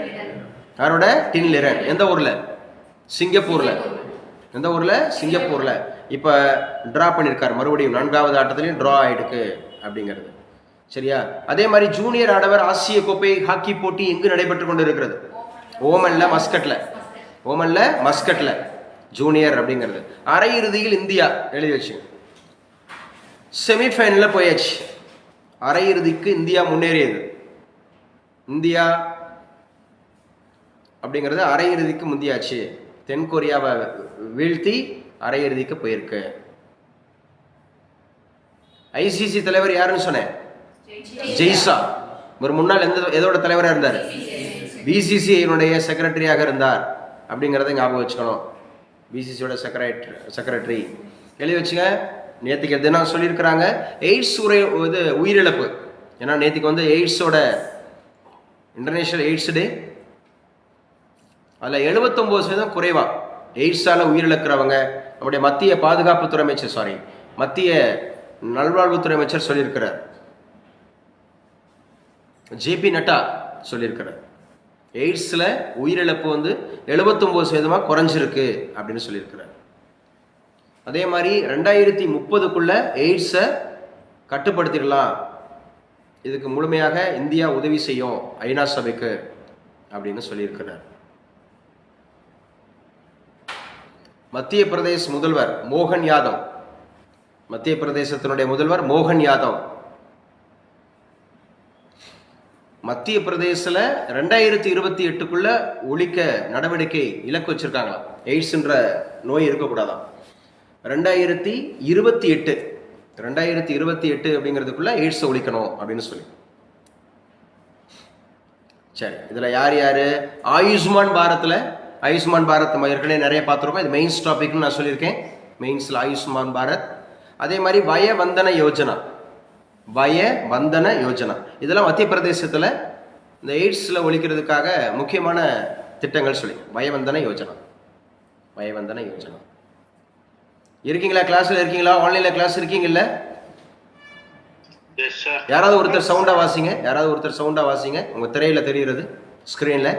யாரோட? டின் லிரன். எந்த ஊர்ல? சிங்கப்பூர்ல. எந்த ஊர்ல? சிங்கப்பூர்ல. இப்ப டிரா பண்ணிருக்காரு, மறுபடியும் 4வது ஆட்டத்திலையும் டிரா ஆயிடுக்கு அப்படிங்கிறது. சரியா? அதே மாதிரி ஜூனியர் ஆடவர் ஆசிய கோப்பை ஹாக்கி போட்டி எங்கு நடைபெற்று கொண்டு இருக்கிறது? ஓமன்ல, மஸ்கட்ல. ஓமன்ல, மஸ்கட்ல ஜூனியர் அப்படிங்கிறது. அரையிறுதியில் இந்தியா, எழுதி வச்சு, செமிஃபைனல்ல போயாச்சு. அரையிறுதிக்கு இந்தியா முன்னேறியது. இந்தியா அப்படிங்கிறது அரையிறுதிக்கு முந்தியாச்சு. தென்கொரியாவை வீழ்த்தி அரையிறுதிக்கு போயிருக்கு. ஐசிசி தலைவர் யாருன்னு சொன்னேன்? ஜெய்சா. ஒரு முன்னாள் எதோட தலைவராக இருந்தார்? பிசிசிஐனுடைய செக்ரட்டரியாக இருந்தார் அப்படிங்கிறத ஞாபகம் வச்சுக்கணும். பிசிசியோட செக்ரட்டரி எழுதி வச்சுங்க. நேற்றுக்கு தினம் சொல்லியிருக்கிறாங்க எய்ட்ஸ் உயிரிழப்பு. ஏன்னா நேற்றுக்கு வந்து எய்ட்ஸோட இன்டர்நேஷனல் எய்ட்ஸ் டே. அதில் 79% குறைவா எய்ட்ஸால உயிரிழக்கிறவங்க நம்முடைய மத்திய பாதுகாப்புத்துறை அமைச்சர், மத்திய நல்வாழ்வுத்துறை அமைச்சர் சொல்லியிருக்கிறார். ஜேபி நட்டா சொல்லியிருக்கிறார். எய்ட்ஸ்ல உயிரிழப்பு வந்து 79% குறைஞ்சிருக்கு அப்படின்னு சொல்லியிருக்கிறார். அதே மாதிரி 2030க்குள்ள எய்ட்ஸை கட்டுப்படுத்திடலாம், இதுக்கு முழுமையாக இந்தியா உதவி செய்யும் ஐநா சபைக்கு அப்படின்னு சொல்லியிருக்கிறார். மத்திய பிரதேச முதல்வர் மோகன் யாதவ், மத்திய பிரதேசத்தினுடைய முதல்வர் மோகன் யாதவ் மத்திய பிரதேசல 2028க்குள்ள ஒழிக்க நடவடிக்கை இலக்கு வச்சிருக்காங்களாம். எய்ட்ஸ்ன்ற நோய் இருக்கக்கூடாதான். 2028 அப்படிங்கிறதுக்குள்ள எய்ட்ஸை ஒழிக்கணும் அப்படின்னு சொல்லி. சரி, இதுல யார் யாரு? ஆயுஷ்மான் பாரத்ல, ஆயுஷ்மான் பாரத் நம்ம ஏற்கனவே நிறைய பார்த்துருக்கோம். இது மெயின்ஸ் டாபிக்னு நான் சொல்லியிருக்கேன். மெயின்ஸ்ல ஆயுஷ்மான் பாரத். அதே மாதிரி வயவந்தன யோஜனா, வயவந்தன யோஜனா இதெல்லாம் மத்திய பிரதேசத்தில் இந்த எய்ட்ஸில் ஒழிக்கிறதுக்காக முக்கியமான திட்டங்கள் சொல்லி. வயவந்தன யோஜனா, வயவந்தன யோஜனா. இருக்கீங்களா? கிளாஸ்ல இருக்கீங்களா? ஆன்லைன்ல கிளாஸ் இருக்கீங்கல்ல? யாராவது ஒருத்தர் சவுண்டா வாசிங்க. யாராவது ஒருத்தர் சவுண்டா வாசிங்க. உங்க திரையில தெரியுறது ஸ்கிரீன்ல.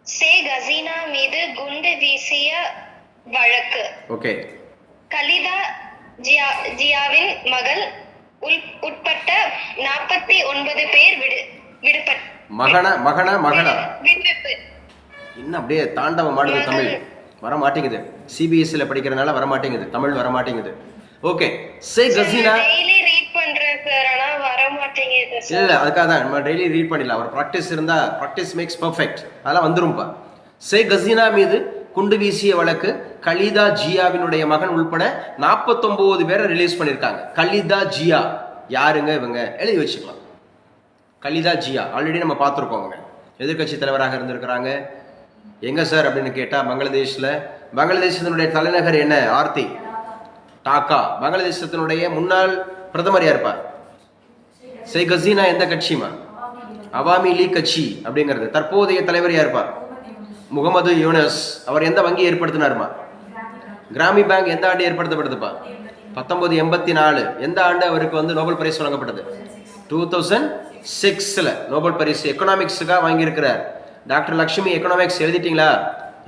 ஷேக் ஹசீனா மீது குண்டு வீசிய வழக்கு. ஓகே. கலிதா ஜியாவின் மகள் உட்பட்ட 49 பேர் விடுவிப்பு. இன்னும் அப்படியே தாண்டவம் ஆடுது. தமிழ் வர மாட்டேங்குது. சிபிஎஸ்சில படிக்கிறதுனால வர மாட்டேங்குது, தமிழ் வர மாட்டேங்குது. Okay. Sheikh Hasina daily read பண்றேன் சார், ஆனா வர மாட்டேங்குது சார். இல்ல, அதுக்காக தான் நம்ம டெய்லி ரீட் பண்ணிடலாம். ஒரு ப்ராக்டிஸ் இருந்தா, ப்ராக்டிஸ் மேக்ஸ் பெர்ஃபெக்ட், அதெல்லாம் வந்துரும்பா. ஷேக் ஹசீனா மீது குண்டு வீசிய வழக்கு, கலிதா ஜியாவினுடைய மகன் உள்பட 49 பேரை ரிலீஸ் பண்ணியிருக்காங்க. கலிதா ஜியா யாருங்க? இவங்க எழுதி வச்சுக்கலாம். கலிதா ஜியா ஆல்ரெடி நம்ம பார்த்துருக்கோம். அவங்க எதிர்கட்சி தலைவராக இருந்திருக்கிறாங்க. எங்க சார் அப்படின்னு கேட்டா பங்களாதேஷ்ல. பங்களாதேசத்தினுடைய தலைநகர் என்ன? ஆர்த்தி, டாக்கா. பங்களாதேசத்தினுடைய முன்னாள் பிரதமர் யாருப்பா? ஷேக் ஹசீனா எந்த கட்சிமா? அவாமி லீக் கட்சி அப்படிங்கிறது. தற்போதைய தலைவர் யாருப்பா? முகமது யூனஸ். அவர் எந்த வங்கி ஏற்படுத்தினாருமா? கிராமி பேங்க். எந்த ஆண்டு ஏற்படுத்தப்படுதுப்பா? 1984. எந்த ஆண்டு அவருக்கு வந்து நோபல் பரிசு வழங்கப்பட்டது? 2006ல நோபல் பரிசு எக்கனாமிக்ஸுக்காக வாங்கியிருக்கிறார். டாக்டர் லட்சுமி எக்கனாமிக்ஸ் எழுதிட்டீங்களா?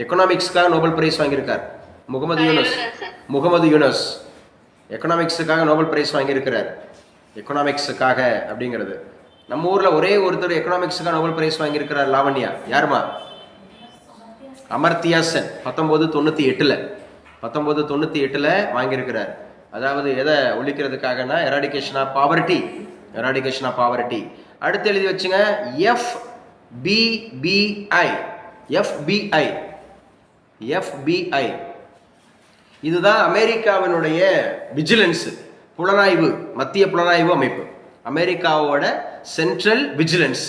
எக்கனாமிக்ஸ்க்காக நோபல் பரிசு வாங்கியிருக்கார் முகமது யூனஸ். எக்கனாமிக்ஸுக்காக நோபல் பரிசு வாங்கியிருக்கிறார். எக்கனாமிக்ஸுக்காக அப்படிங்கிறது. நம்ம ஊர்ல ஒரே ஒருத்தர் எக்கனாமிக்ஸுக்காக நோபல் பரிசு வாங்கியிருக்கிறார். லாவண்யா. யாருமா? அமர்த்தியா சென். 1998ல வாங்கியிருக்கிறார். அதாவது எதை ஒழிக்கிறதுக்காகனா எராடிகேஷன் ஆஃப் பாவர்ட்டி. அடுத்து எழுதி வச்சுங்க. FBI இதுதான் அமெரிக்காவினுடைய விஜிலன்ஸ், புலனாய்வு, மத்திய புலனாய்வு அமைப்பு. அமெரிக்காவோட சென்ட்ரல் விஜிலன்ஸ்.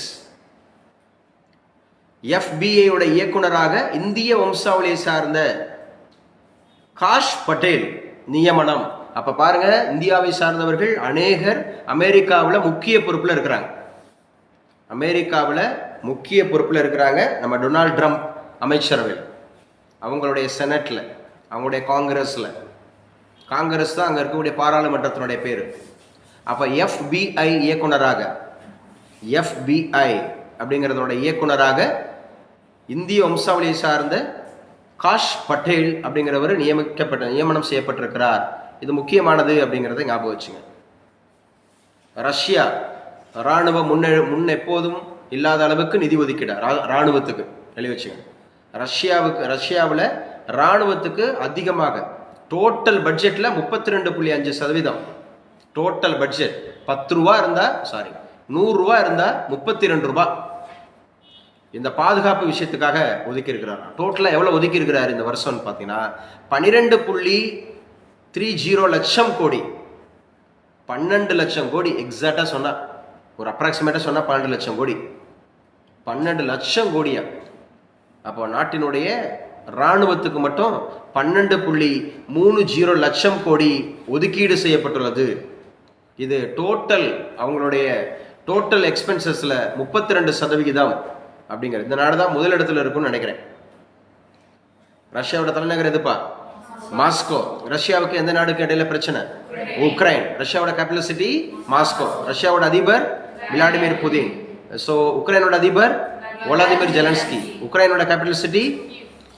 FBI இயக்குனராக இந்திய வம்சாவளியை சார்ந்த காஷ் பட்டேல் நியமனம். அப்ப பாருங்க, இந்தியாவை சார்ந்தவர்கள் அநேகர் அமெரிக்காவில் முக்கிய பொறுப்புல இருக்கிறாங்க. அமெரிக்காவில் முக்கிய பொறுப்பில் இருக்கிறாங்க நம்ம டொனால்ட் ட்ரம்ப் அமைச்சரவையில், அவங்களுடைய செனட்டில், அவங்களுடைய காங்கிரஸ் தான் அங்கே இருக்கக்கூடிய பாராளுமன்றத்தினுடைய பேர். அப்போ FBI இயக்குனராக, FBI அப்படிங்கிறதோட இயக்குனராக இந்திய வம்சாவளியை சார்ந்த காஷ் பட்டேல் அப்படிங்கிறவர் நியமனம் செய்யப்பட்டிருக்கிறார். இது முக்கியமானது அப்படிங்கிறத ஞாபகம் வச்சுங்க. ரஷ்யா இராணுவ முன் எப்போதும் இல்லாத அளவுக்கு நிதி ஒதுக்கீடு இராணுவத்துக்கு எழுதி வச்சுங்க. ரஷ்யாவில் இராணுவத்துக்கு அதிகமாக டோட்டல் பட்ஜெட்டில் 32.5%. டோட்டல் பட்ஜெட் 10 ரூபா இருந்தால் 100 ரூபா இருந்தால் 32 ரூபா இந்த பாதுகாப்பு விஷயத்துக்காக ஒதுக்கி இருக்கிறார். டோட்டலாக எவ்வளோ ஒதுக்கி இருக்கிறார் இந்த வருஷம்னு பார்த்தீங்கன்னா 12.30 லட்சம் கோடி. 12 லட்சம் கோடி எக்ஸாக்டாக சொன்னால், ஒரு அப்ராக்சிமேட்டாக சொன்னால் 12 லட்சம் கோடி. 12 லட்சம் கோடியா? அப்போ நாட்டினுடைய இராணுவத்துக்கு மட்டும் 12.30 லட்சம் கோடி ஒதுக்கீடு செய்யப்பட்டுள்ளது. இது அவங்களுடைய டோட்டல் எக்ஸ்பென்சஸில் 32% அப்படிங்கிறது. இந்த நாடு தான் முதலிடத்தில் இருக்கும்னு நினைக்கிறேன். ரஷ்யாவோட தலைநகர் எதுப்பா? மாஸ்கோ. ரஷ்யாவுக்கு எந்த நாடுக்கு இடையில பிரச்சனை? உக்ரைன். ரஷ்யாவோட கேபிட்டல் சிட்டி மாஸ்கோ. ரஷ்யாவோட அதிபர் விளாடிமிர் புதின். ஸோ உக்ரைனோட அதிபர் வோலோடிமிர் ஜெலன்ஸ்கி. உக்ரைனோட கேபிட்டல் சிட்டி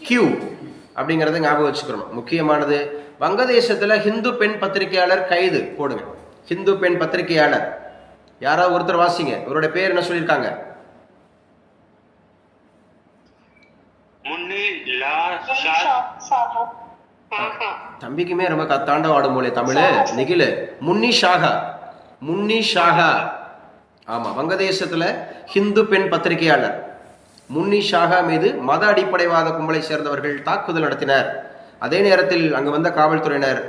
கியூ அப்படிங்கிறத ஞாபகம் வச்சுக்கணும். முக்கியமானது, வங்கதேசத்தில் ஹிந்து பெண் பத்திரிகையாளர் கைது. போடுங்க, ஹிந்து பெண் பத்திரிகையாளர். யாராவது ஒருத்தர் வாசிங்க, இவருடைய பேர் என்ன சொல்லியிருக்காங்க? தம்பிக்குமே ரொம்ப தாண்டம் ஆடும் போலே தமிழ். நிகில முன்னி ஷாகா. ஆமா, வங்கதேசத்துல ஹிந்து பெண் பத்திரிகையாளர் முன்னி ஷாகா மீது மத அடிப்படைவாத கும்பலை சேர்ந்தவர்கள் தாக்குதல் நடத்தினர். அதே நேரத்தில் அங்கு வந்த காவல்துறையினர்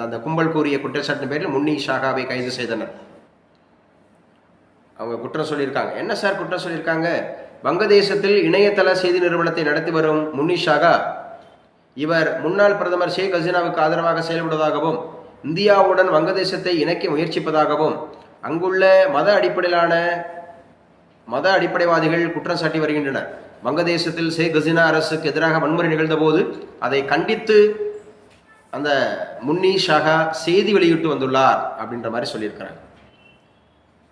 அந்த கும்பல் கூறிய குற்றச்சாட்டின் பேரில் முன்னி ஷாகாவை கைது செய்தனர். அவங்க குற்றம் சொல்லியிருக்காங்க. என்ன சார் குற்றம் சொல்லியிருக்காங்க? வங்கதேசத்தில் இணையதள செய்தி நிறுவனத்தை நடத்தி வரும் முன்னி ஷாகா, இவர் முன்னாள் பிரதமர் ஷேக் ஹசீனாவுக்கு ஆதரவாக செயல்படுவதாகவும் இந்தியாவுடன் வங்கதேசத்தை இணைக்க முயற்சிப்பதாகவும் அங்குள்ள மத அடிப்படைவாதிகள் குற்றம் சாட்டி வருகின்றனர். வங்கதேசத்தில் ஷேக் ஹசீனா அரசுக்கு எதிராக வன்முறை நிகழ்ந்த போது அதை கண்டித்து அந்த முன்னி ஷாகா செய்தி வெளியிட்டு வந்துள்ளார் அப்படின்ற மாதிரி சொல்லியிருக்கிறாங்க.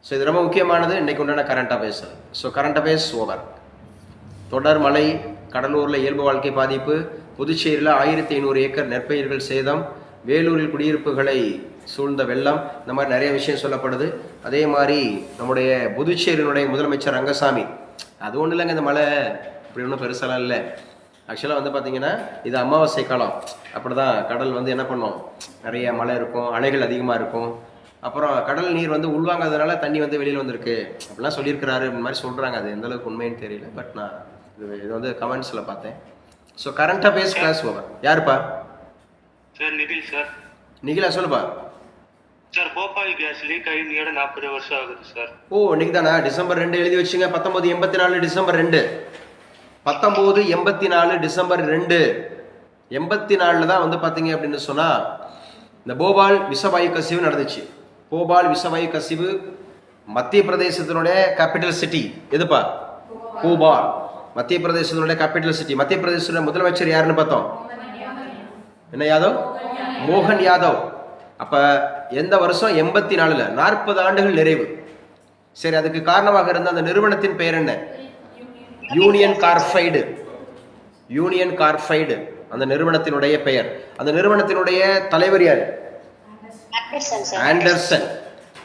ஸோ இது ரொம்ப முக்கியமானது. இன்னைக்கு உண்டான current affairs. So current affairs over. தொடர் மழை, கடலூரில் இயல்பு வாழ்க்கை பாதிப்பு, புதுச்சேரியில் 1500 ஏக்கர் நெற்பயிர்கள் சேதம், வேலூரில் குடியிருப்புகளை சூழ்ந்த வெள்ளம், இந்த மாதிரி நிறைய விஷயம் சொல்லப்படுது. அதே மாதிரி நம்முடைய புதுச்சேரியினுடைய முதலமைச்சர் ரங்கசாமி, அது ஒன்றும் இல்லைங்க, இந்த மழை இப்படி ஒன்றும் பெருசாலாம் இல்லை. ஆக்சுவலாக வந்து பார்த்தீங்கன்னா இது அமாவாசை காலம். அப்படி தான் கடல் வந்து என்ன பண்ணோம், நிறைய மழை இருக்கும், அலைகள் அதிகமாக இருக்கும். அப்புறம் கடல் நீர் வந்து உள்வாங்கிறதுனால தண்ணி வந்து வெளியில் வந்திருக்கு அப்படிலாம் சொல்லியிருக்கிறாரு. இந்த மாதிரி சொல்கிறாங்க. அது எந்த அளவுக்கு உண்மைன்னு தெரியல. பட் நான் இது வந்து கமெண்ட்ஸில் பார்த்தேன். So current affairs class over. யாருப்பா? Sir Nikhil sir. நிகிலா சொல்லுப்பா. சார் போபால் கேஸ் லீக் ஆகி 40 வருஷம் ஆகுது சார். ஓ, இன்னைக்கு தானா? டிசம்பர் 2 எழுதி வச்சுங்க. 1984 டிசம்பர் 2. 1984 டிசம்பர் 2. 84 தான் வந்து பார்த்தீங்க அப்படின்னு சொன்னால் இந்த போபால் விஷவாயு கசிவு நடந்துச்சு. போபால் விஷவாயு கசிவு மத்திய பிரதேசத்தினுடைய கேபிட்டல் சிட்டி எதுப்பா? போபால். மத்திய பிரதேசத்தினுடைய கேபிட்டல் சிட்டி. மத்திய பிரதேசத்தினுடைய முதலமைச்சர் யாருன்னு பார்த்தோம்? என்ன யாதவ்? மோகன் யாதவ். அப்ப எந்த வருஷம்? 84ல் 40 ஆண்டுகள் நிறைவு. சரி, அதுக்கு காரணமாக இருந்த அந்த நிறுவனத்தின் பெயர் என்ன? Union carbide. அந்த நிறுவனத்தினுடைய பெயர். அந்த நிறுவனத்தினுடைய தலைவர் யார்? ஆண்டர்சன்.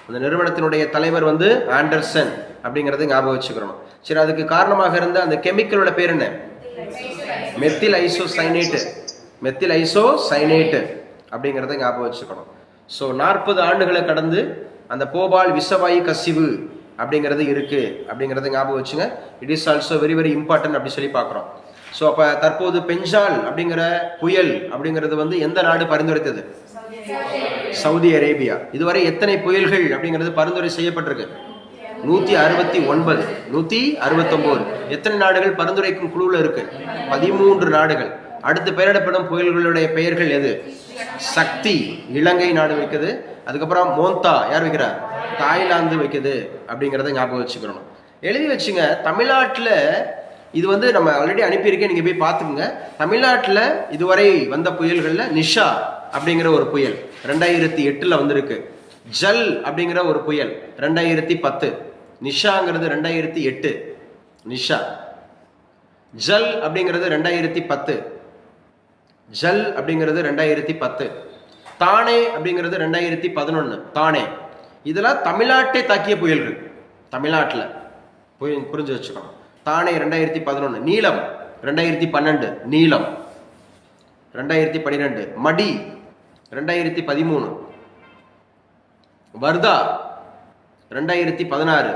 அந்த நிறுவனத்தினுடைய தலைவர் வந்து ஆண்டர்சன் அப்படிங்கறத ஞாபகம் வச்சுக்கிறோம். சரி, அதுக்கு காரணமாக இருந்த அந்த கெமிக்கலோட பேர் என்ன? மெத்தில் ஐசோசைனேட் அப்படிங்கறத ஞாபகம் வச்சுக்கணும். ஸோ 40 ஆண்டுகளை கடந்து அந்த போபால் விஷவாயு கசிவு அப்படிங்கிறது இருக்கு அப்படிங்கறத ஞாபகம் வச்சுங்க. It is also very very important அப்படி சொல்லி பார்க்குறோம். ஸோ அப்போ தற்போது பெஞ்சால் அப்படிங்கிற புயல் அப்படிங்கிறது வந்து எந்த நாடு பரிந்துரைத்தது? Saudi Arabia. இதுவரை எத்தனை புயல்கள் அப்படிங்கிறது பரிந்துரை செய்யப்பட்டிருக்கு? 169. எத்தனை நாடுகள் பரிந்துரைக்கும் குழுவில் இருக்கு? 13 நாடுகள். அடுத்து பெயரிடப்படும் புயல்களுடைய பெயர்கள் எது? சக்தி இலங்கை நாடு வைக்குது. அதுக்கப்புறம் மோந்தா யார் வைக்கிறார்? தாய்லாந்து வைக்குது அப்படிங்கிறத ஞாபகம் வச்சுக்கணும். எழுதி வச்சுங்க. தமிழ்நாட்டில் இது வந்து நம்ம ஆல்ரெடி அனுப்பியிருக்கேன், நீங்கள் போய் பார்த்துக்குங்க. தமிழ்நாட்டில் இதுவரை வந்த புயல்களில் நிஷா அப்படிங்கிற ஒரு புயல் 2008 வந்திருக்கு. ஜல் அப்படிங்கிற ஒரு புயல் 2010. நிஷாங்கிறது 2008. நிஷா. ஜல் அப்படிங்கிறது 2010. ஜல் அப்படிங்கிறது 2010. தானே அப்படிங்கிறது 2011. தானே. இதெல்லாம் தமிழ்நாட்டை தாக்கிய புயல்கள். தமிழ்நாட்டில் புரிஞ்சு வச்சுக்கணும். தானே 2011. நீலம் 2012. நீலம் 2012. மடி 2013. வர்தா 2016.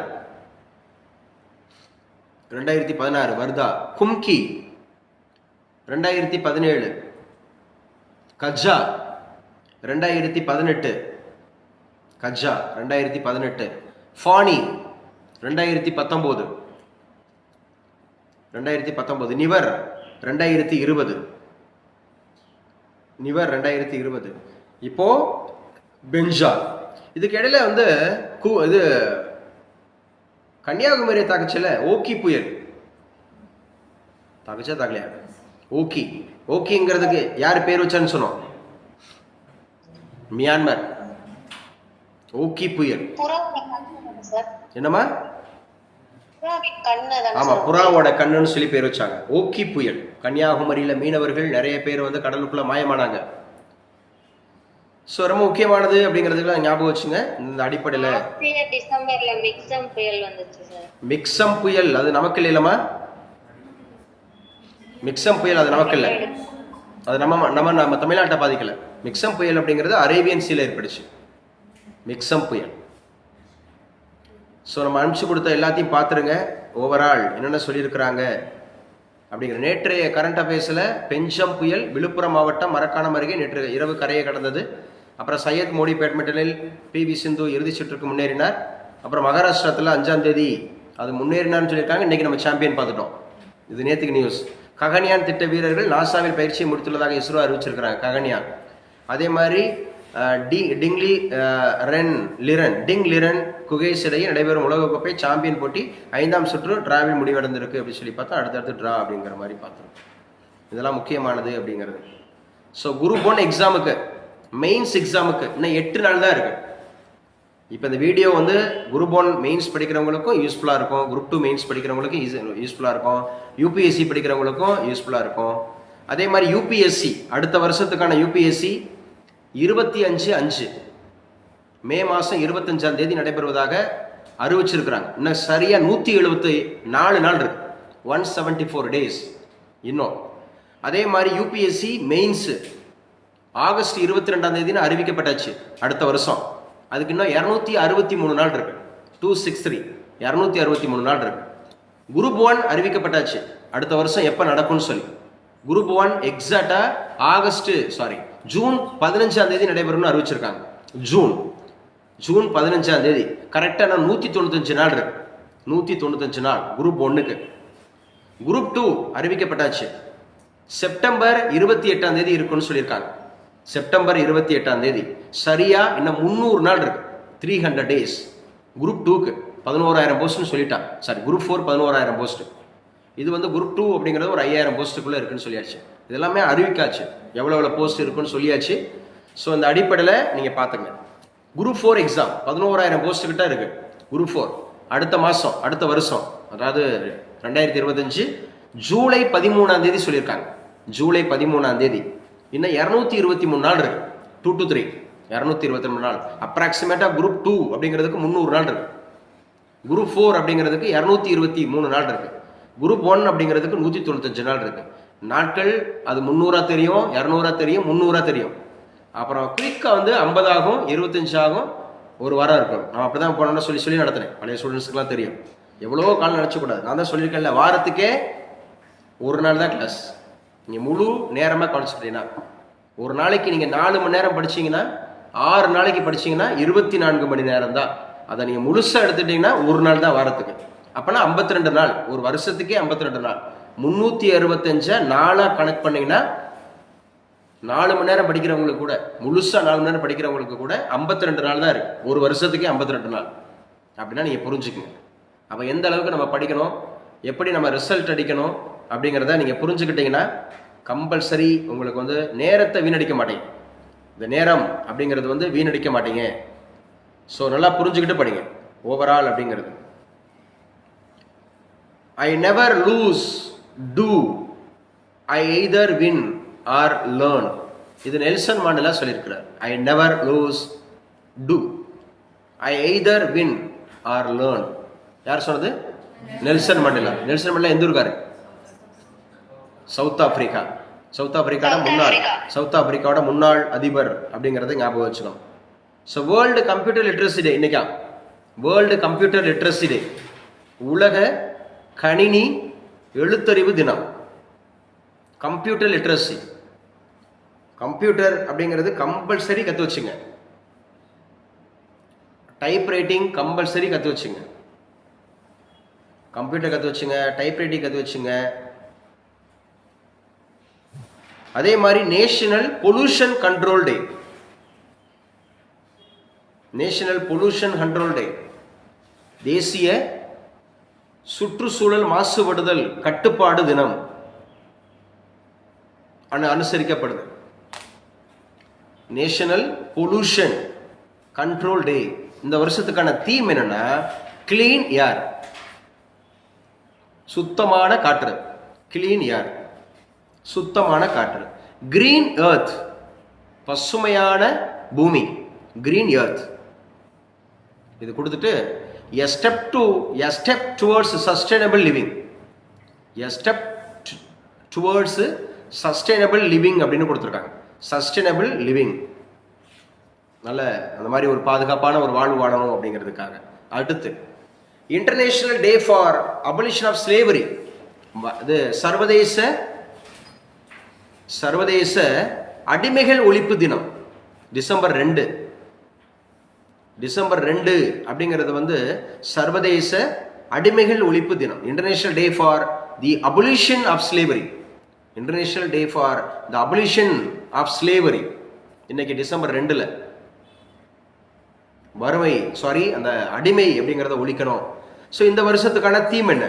2016 வர்தா. கும்கி 2017. கஜா 2018. கஜா 2018. ஃபானி 2019. 2019. நிவர் 2020. நிவர் 2020. இப்போ பெஞ்சா. இதுக்கு இடையில வந்து இது கன்னியாகுமரி தாக்கச்சல ஓகி புயல் தாக்கச்சா தாக்கலையா? ஓகி. ஓகிங்கிறதுக்கு யார் பேர் வச்சான்னு சொன்னோம்? மியான்மர். ஓகி புயல். என்னமா? ஆமா, புறாவோட கண்ணுன்னு சொல்லி பேர் வச்சாங்க. ஓகி புயல். கன்னியாகுமரியில மீனவர்கள் நிறைய பேர் வந்து கடலுக்குள்ள மாயமானாங்க. ஸோ ரொம்ப முக்கியமானது அப்படிங்கிறதுக்கு ஞாபகம் வச்சுங்க. இந்த அடிப்படையில் டிசம்பர்ல மிக்சம் புயல் வந்துச்சு சார். மிக்சம் புயல் அது நமக்கு இல்லைல்லம்மா. மிக்சம் புயல் அது நமக்கு இல்லை. அது நம்ம தமிழ்நாட்டை பாதிக்கல. மிக்சம் புயல் அப்படிங்கிறது அரேபியன் சீல ஏற்படுச்சு. மிக்சம் புயல். ஸோ நம்ம அனுப்பிச்சு கொடுத்த எல்லாத்தையும் பார்த்துருங்க. ஓவரால் என்னென்ன சொல்லியிருக்கிறாங்க அப்படிங்கிற. நேற்றைய கரண்ட் அஃபேர்ஸில் பெஞ்சம் புயல் விழுப்புரம் மாவட்டம் மரக்காணம் அருகே நேற்று இரவு கரையை கடந்தது. அப்புறம் சையத் மோடி பேட்மிண்டனில் PV சிந்து இறுதிச் சுற்றுக்கு முன்னேறினார். அப்புறம் மகாராஷ்டிரத்தில் 5ஆம் தேதி அது முன்னேறினார்னு சொல்லியிருக்காங்க. இன்றைக்கி நம்ம சாம்பியன் பார்த்துட்டோம். இது நேற்றுக்கு நியூஸ். ககன்யான் திட்ட வீரர்கள் நாசாவில் பயிற்சியை முடித்துள்ளதாக இஸ்ரோ அறிவிச்சிருக்கிறாங்க. ககன்யான். அதே மாதிரி டிங் லிரன் குகேஸ் இடையே நடைபெறும் உலகக்கோப்பை சாம்பியன் போட்டி 5ஆம் சுற்று டிராவில் முடிவடைந்திருக்கு அப்படின்னு சொல்லி பார்த்தா அடுத்தடுத்து டிரா அப்படிங்கிற மாதிரி பார்த்தோம். இதெல்லாம் முக்கியமானது அப்படிங்கிறது. ஸோ குரூப் 1 எக்ஸாமுக்கு மெயின்ஸ் எக்ஸாமுக்கு இன்னும் 8 நாள் தான் இருக்கு. இப்போ இந்த வீடியோ வந்து குரூப் 1 மெயின்ஸ் படிக்கிறவங்களுக்கும் யூஸ்ஃபுல்லாக இருக்கும். குரூப் 2 மெயின்ஸ் படிக்கிறவங்களுக்கும் யூஸ்ஃபுல்லாக இருக்கும். UPSC படிக்கிறவங்களுக்கும் யூஸ்ஃபுல்லாக இருக்கும். அதே மாதிரி UPSC அடுத்த வருஷத்துக்கான UPSC 25/5 மே மாதம் 25ஆம் தேதி நடைபெறுவதாக அறிவிச்சிருக்கிறாங்க. இன்னும் சரியாக 174 நாள் இருக்கு. 174 days இன்னும். அதே மாதிரி UPSC மெயின்ஸு ஆகஸ்ட் 22ஆம் தேதினு அறிவிக்கப்பட்டாச்சு அடுத்த வருஷம். அதுக்கு இன்னும் 263 நாள் இருக்கு. 263 263 நாள் இருக்கு. குரூப் 1 அறிவிக்கப்பட்டாச்சு அடுத்த வருஷம் எப்போ நடக்கும்னு சொல்லி. குரூப் 1 எக்ஸாக்டா ஜூன் 15ஆம் தேதி நடைபெறும்னு அறிவிச்சிருக்காங்க. ஜூன் 15ஆம் தேதி கரெக்டாக 195 நாள் இருக்கு. 195 நாள் குரூப் 1க்கு. குரூப் 2 அறிவிக்கப்பட்டாச்சு செப்டம்பர் 28ஆம் தேதி இருக்குன்னு சொல்லியிருக்காங்க. செப்டம்பர் 28ஆம் தேதி சரியா இன்னும் 300 நாள் இருக்கு. 300 days. குரூப் 2க்கு 11,000 போஸ்ட்னு சொல்லிட்டான். Group 4 11,000 post. இது வந்து குரூப் 2 அப்படிங்கிறது ஒரு 5,000 போஸ்ட்டுக்குள்ளே இருக்குன்னு சொல்லியாச்சு. இதெல்லாமே அறிவிக்காச்சு எவ்வளோ போஸ்ட் இருக்குன்னு சொல்லியாச்சு. ஸோ இந்த அடிப்படையில் நீங்கள் பார்த்துங்க. குரூப் 4 எக்ஸாம் 11,000 போஸ்ட்டுக்கிட்ட இருக்கு. குரூப் 4 அடுத்த மாதம் அடுத்த வருஷம் அதாவது 2025 ஜூலை 13ஆம் தேதி சொல்லியிருக்காங்க. ஜூலை 13ஆம் தேதி. இன்னும் 223 நாள் இருக்கு. 2 to 3 223 நாள். அப்ராக்சிமேட்டாக குரூப் 2 அப்படிங்கிறதுக்கு 300 நாள் இருக்கு. குரூப் 4 அப்படிங்கிறதுக்கு 223 நாள் இருக்கு. குரூப் 1 அப்படிங்கிறதுக்கு 195 நாள் இருக்கு. நாட்கள் அது 300 தெரியும், 200 தெரியும், 300 தெரியும். அப்புறம் குயிக்காக வந்து 50 ஆகும், 25 ஆகும், ஒரு வாரம் இருக்கும். நான் அப்படி தான் போனோம்னா சொல்லி நடத்துனேன். பழைய ஸ்டூடெண்ட்ஸுக்குலாம் தெரியும். எவ்வளோ காலம் நினச்சக்கூடாது. நான் தான் சொல்லியிருக்கேன்ல, வாரத்துக்கே ஒரு நாள் தான் கிளாஸ். நீங்கள் முழு நேரமாக கவனிச்சுட்டீங்கன்னா ஒரு நாளைக்கு நீங்கள் 4 மணி நேரம் படிச்சீங்கன்னா 6 நாளைக்கு படிச்சீங்கன்னா 24 மணி நேரம் தான். அதை நீங்கள் முழுசாக எடுத்துட்டீங்கன்னா ஒரு நாள் தான் வாரத்துக்கு. அப்போனா 52 நாள். ஒரு வருஷத்துக்கே 52 நாள். 365 நாளாக கணக்கு பண்ணிங்கன்னா 4 மணி நேரம் படிக்கிறவங்களுக்கு கூட முழுசாக 4 மணி நேரம் படிக்கிறவங்களுக்கு கூட 52 நாள் தான் இருக்கு. ஒரு வருஷத்துக்கே 52 நாள் அப்படின்னா நீங்கள் புரிஞ்சுக்குங்க. அப்போ எந்த அளவுக்கு நம்ம படிக்கணும், எப்படி நம்ம ரிசல்ட் அடிக்கணும் அப்படிங்கிறத நீங்கள் புரிஞ்சுக்கிட்டீங்கன்னா கம்பல்சரி உங்களுக்கு வந்து நேரத்தை வீணடிக்க மாட்டீங்க. இந்த நேரம் அப்படிங்கிறது வந்து வீணடிக்க மாட்டீங்க. ஸோ நல்லா புரிஞ்சுக்கிட்டு படிங்க ஓவரால் அப்படிங்கிறது. I never lose, too, I either win or learn. இது நெல்சன் மாண்டேலா சொல்லியிருக்கிறார். I never lose, too, I either win or learn. யார் சொன்னது? Nelson Mandela. நெல்சன் மாண்டேலா எந்த ஊருக்காரு? South Africa. சவுத் ஆப்பிரிக்காவோட முன்னாள் அதிபர் அப்படிங்கிறத ஞாபகம் வச்சுக்கணும். So world computer literacy day இன்னைக்கா? வேர்ல்டு கம்ப்யூட்டர் லிட்ரஸி டே, உலக கணினி எழுத்தறிவு தினம். கம்ப்யூட்டர் லிட்ரஸி, கம்ப்யூட்டர் அப்படிங்கிறது கம்பல்சரி கற்று வச்சுங்க. டைப் ரைட்டிங் கம்பல்சரி கற்று வச்சுங்க. கம்ப்யூட்டர் கற்று வச்சுங்க, டைப் ரைட்டிங் கற்று வச்சுங்க. அதே மாதிரி நேஷனல் பொல்யூஷன் கண்ட்ரோல் டே, நேஷனல் பொல்யூஷன் கண்ட்ரோல் டே, தேசிய சுற்றுச்சூழல் மாசுபடுதல் கட்டுப்பாடு தினம் அனுசரிக்கப்படுது. நேஷனல் பொல்யூஷன் கண்ட்ரோல் டே. இந்த வருஷத்துக்கான தீம் என்னன்னா கிளீன் ஏர், சுத்தமான காற்று. கிளீன் ஏர், சுத்தமான காற்று. கிரீன் எர்த், பசுமையான பூமி. கிரீன் எர்த் இது கொடுத்துட்டு a step towards sustainable living, a step towards sustainable living அப்படின்னு கொடுத்துருக்காங்க. சஸ்டைனபிள் லிவிங், நல்ல அந்த மாதிரி ஒரு பாதுகாப்பான ஒரு வாழ்வு வாழணும் அப்படிங்கிறதுக்காக. அடுத்து international day for abolition of slavery, இது சர்வதேச அடிமைகள் ஒழிப்பு தினம். டிசம்பர் 2 அப்படிங்கிறது வந்து சர்வதேச அடிமைகள் ஒழிப்பு தினம். International day for the abolition of slavery, international day for the abolition of slavery இன்னைக்கு டிசம்பர் 2. வறுமை அந்த அடிமை அப்படிங்கிறத ஒழிக்கணும். ஸோ இந்த வருஷத்துக்கான தீம் என்ன?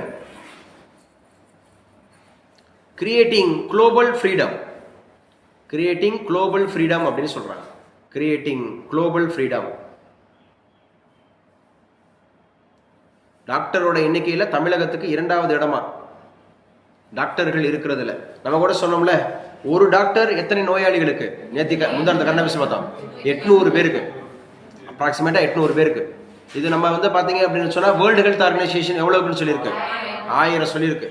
Creating global freedom, creating global freedom அப்படின்னு சொல்றாங்க. Creating global freedom. டாக்டரோட எண்ணிக்கையில் தமிழகத்துக்கு 2வது இடமா டாக்டர்கள் இருக்கிறதுல. நம்ம கூட சொன்னோம்ல, ஒரு டாக்டர் எத்தனை நோயாளிகளுக்கு? முந்தானத்தை கண்ணபிசி பார்த்தோம், 800 பேருக்கு, அப்ராக்சிமேட்டா 800 பேருக்கு. இது நம்ம வந்து பார்த்தீங்க அப்படின்னு சொன்னால் வேர்ல்டு ஹெல்த் ஆர்கனைசேஷன் எவ்வளோக்குன்னு சொல்லியிருக்கு? 1000 சொல்லியிருக்கு.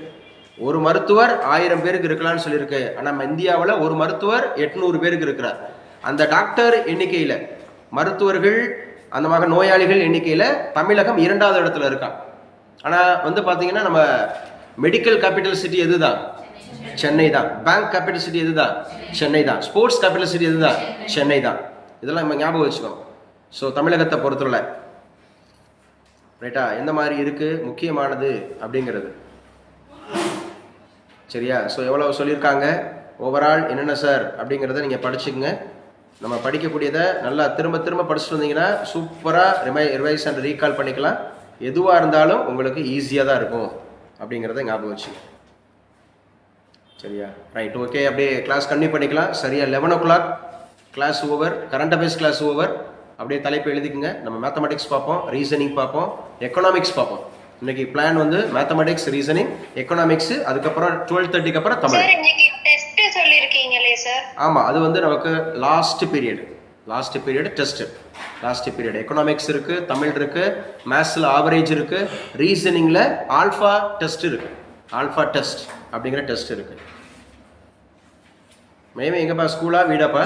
ஒரு மருத்துவர் 1000 பேருக்கு இருக்கலாம்னு சொல்லியிருக்கு. ஆனால் நம்ம இந்தியாவில் ஒரு மருத்துவர் 800 பேருக்கு இருக்கிறார். அந்த டாக்டர் எண்ணிக்கையில், மருத்துவர்கள், அந்த மாதிரி நோயாளிகள் எண்ணிக்கையில் தமிழகம் 2வது இடத்துல இருக்கா. ஆனால் வந்து பார்த்தீங்கன்னா நம்ம மெடிக்கல் கேபிட்டல் சிட்டி எதுதான்? சென்னை தான். பேங்க் கேபிட்டல் சிட்டி எதுதான்? சென்னை தான். ஸ்போர்ட்ஸ் கேபிட்டல் சிட்டி எதுதான்? சென்னை தான். இதெல்லாம் நம்ம ஞாபகம் வச்சுக்கணும். ஸோ தமிழகத்தை பொறுத்தவரை ரைட்டா எந்த மாதிரி இருக்கு முக்கியமானது அப்படிங்கிறது சரியா? ஸோ எவ்வளோ சொல்லியிருக்காங்க ஓவரால் என்னென்ன சார் அப்படிங்கிறத நீங்கள் படிச்சுக்கங்க. நம்ம படிக்கக்கூடியதை நல்லா திரும்ப திரும்ப படிச்சுட்டு வந்தீங்கன்னா சூப்பராக ரிவைஸ் அண்ட் ரீகால் பண்ணிக்கலாம். எதுவாக இருந்தாலும் உங்களுக்கு ஈஸியாக தான் இருக்கும் அப்படிங்கிறத ஞாபகம் வச்சுங்க. சரியா? Right, okay. அப்படியே கிளாஸ் கண்டினியூ பண்ணிக்கலாம். சரியா 11 o'clock class over, current affairs class over. அப்படியே தலைப்பு எழுதிக்குங்க. நம்ம மேத்தமெட்டிக்ஸ் பார்ப்போம், ரீசனிங் பார்ப்போம், எக்கனாமிக்ஸ் பார்ப்போம். இன்னைக்கு பிளான் வந்து மேத்தமெட்டிக்ஸ், ரீசனிங், எக்கனாமிக்ஸ், அதுக்கப்புறம் 12:30க்கு அப்புறம் தமிழ். ஆமாம், அது வந்து நமக்கு last period test. Last period economics இருக்கு, தமிழ் இருக்கு, மேத்ஸ்ல ஆவரேஜ் இருக்கு, ரீசனிங்ல ஆல்ஃபா டெஸ்ட் இருக்கு. ஆல்ஃபா டெஸ்ட் அப்படிங்கிற டெஸ்ட் இருக்கு. மேமே எங்கப்பா? ஸ்கூலா வீடாப்பா?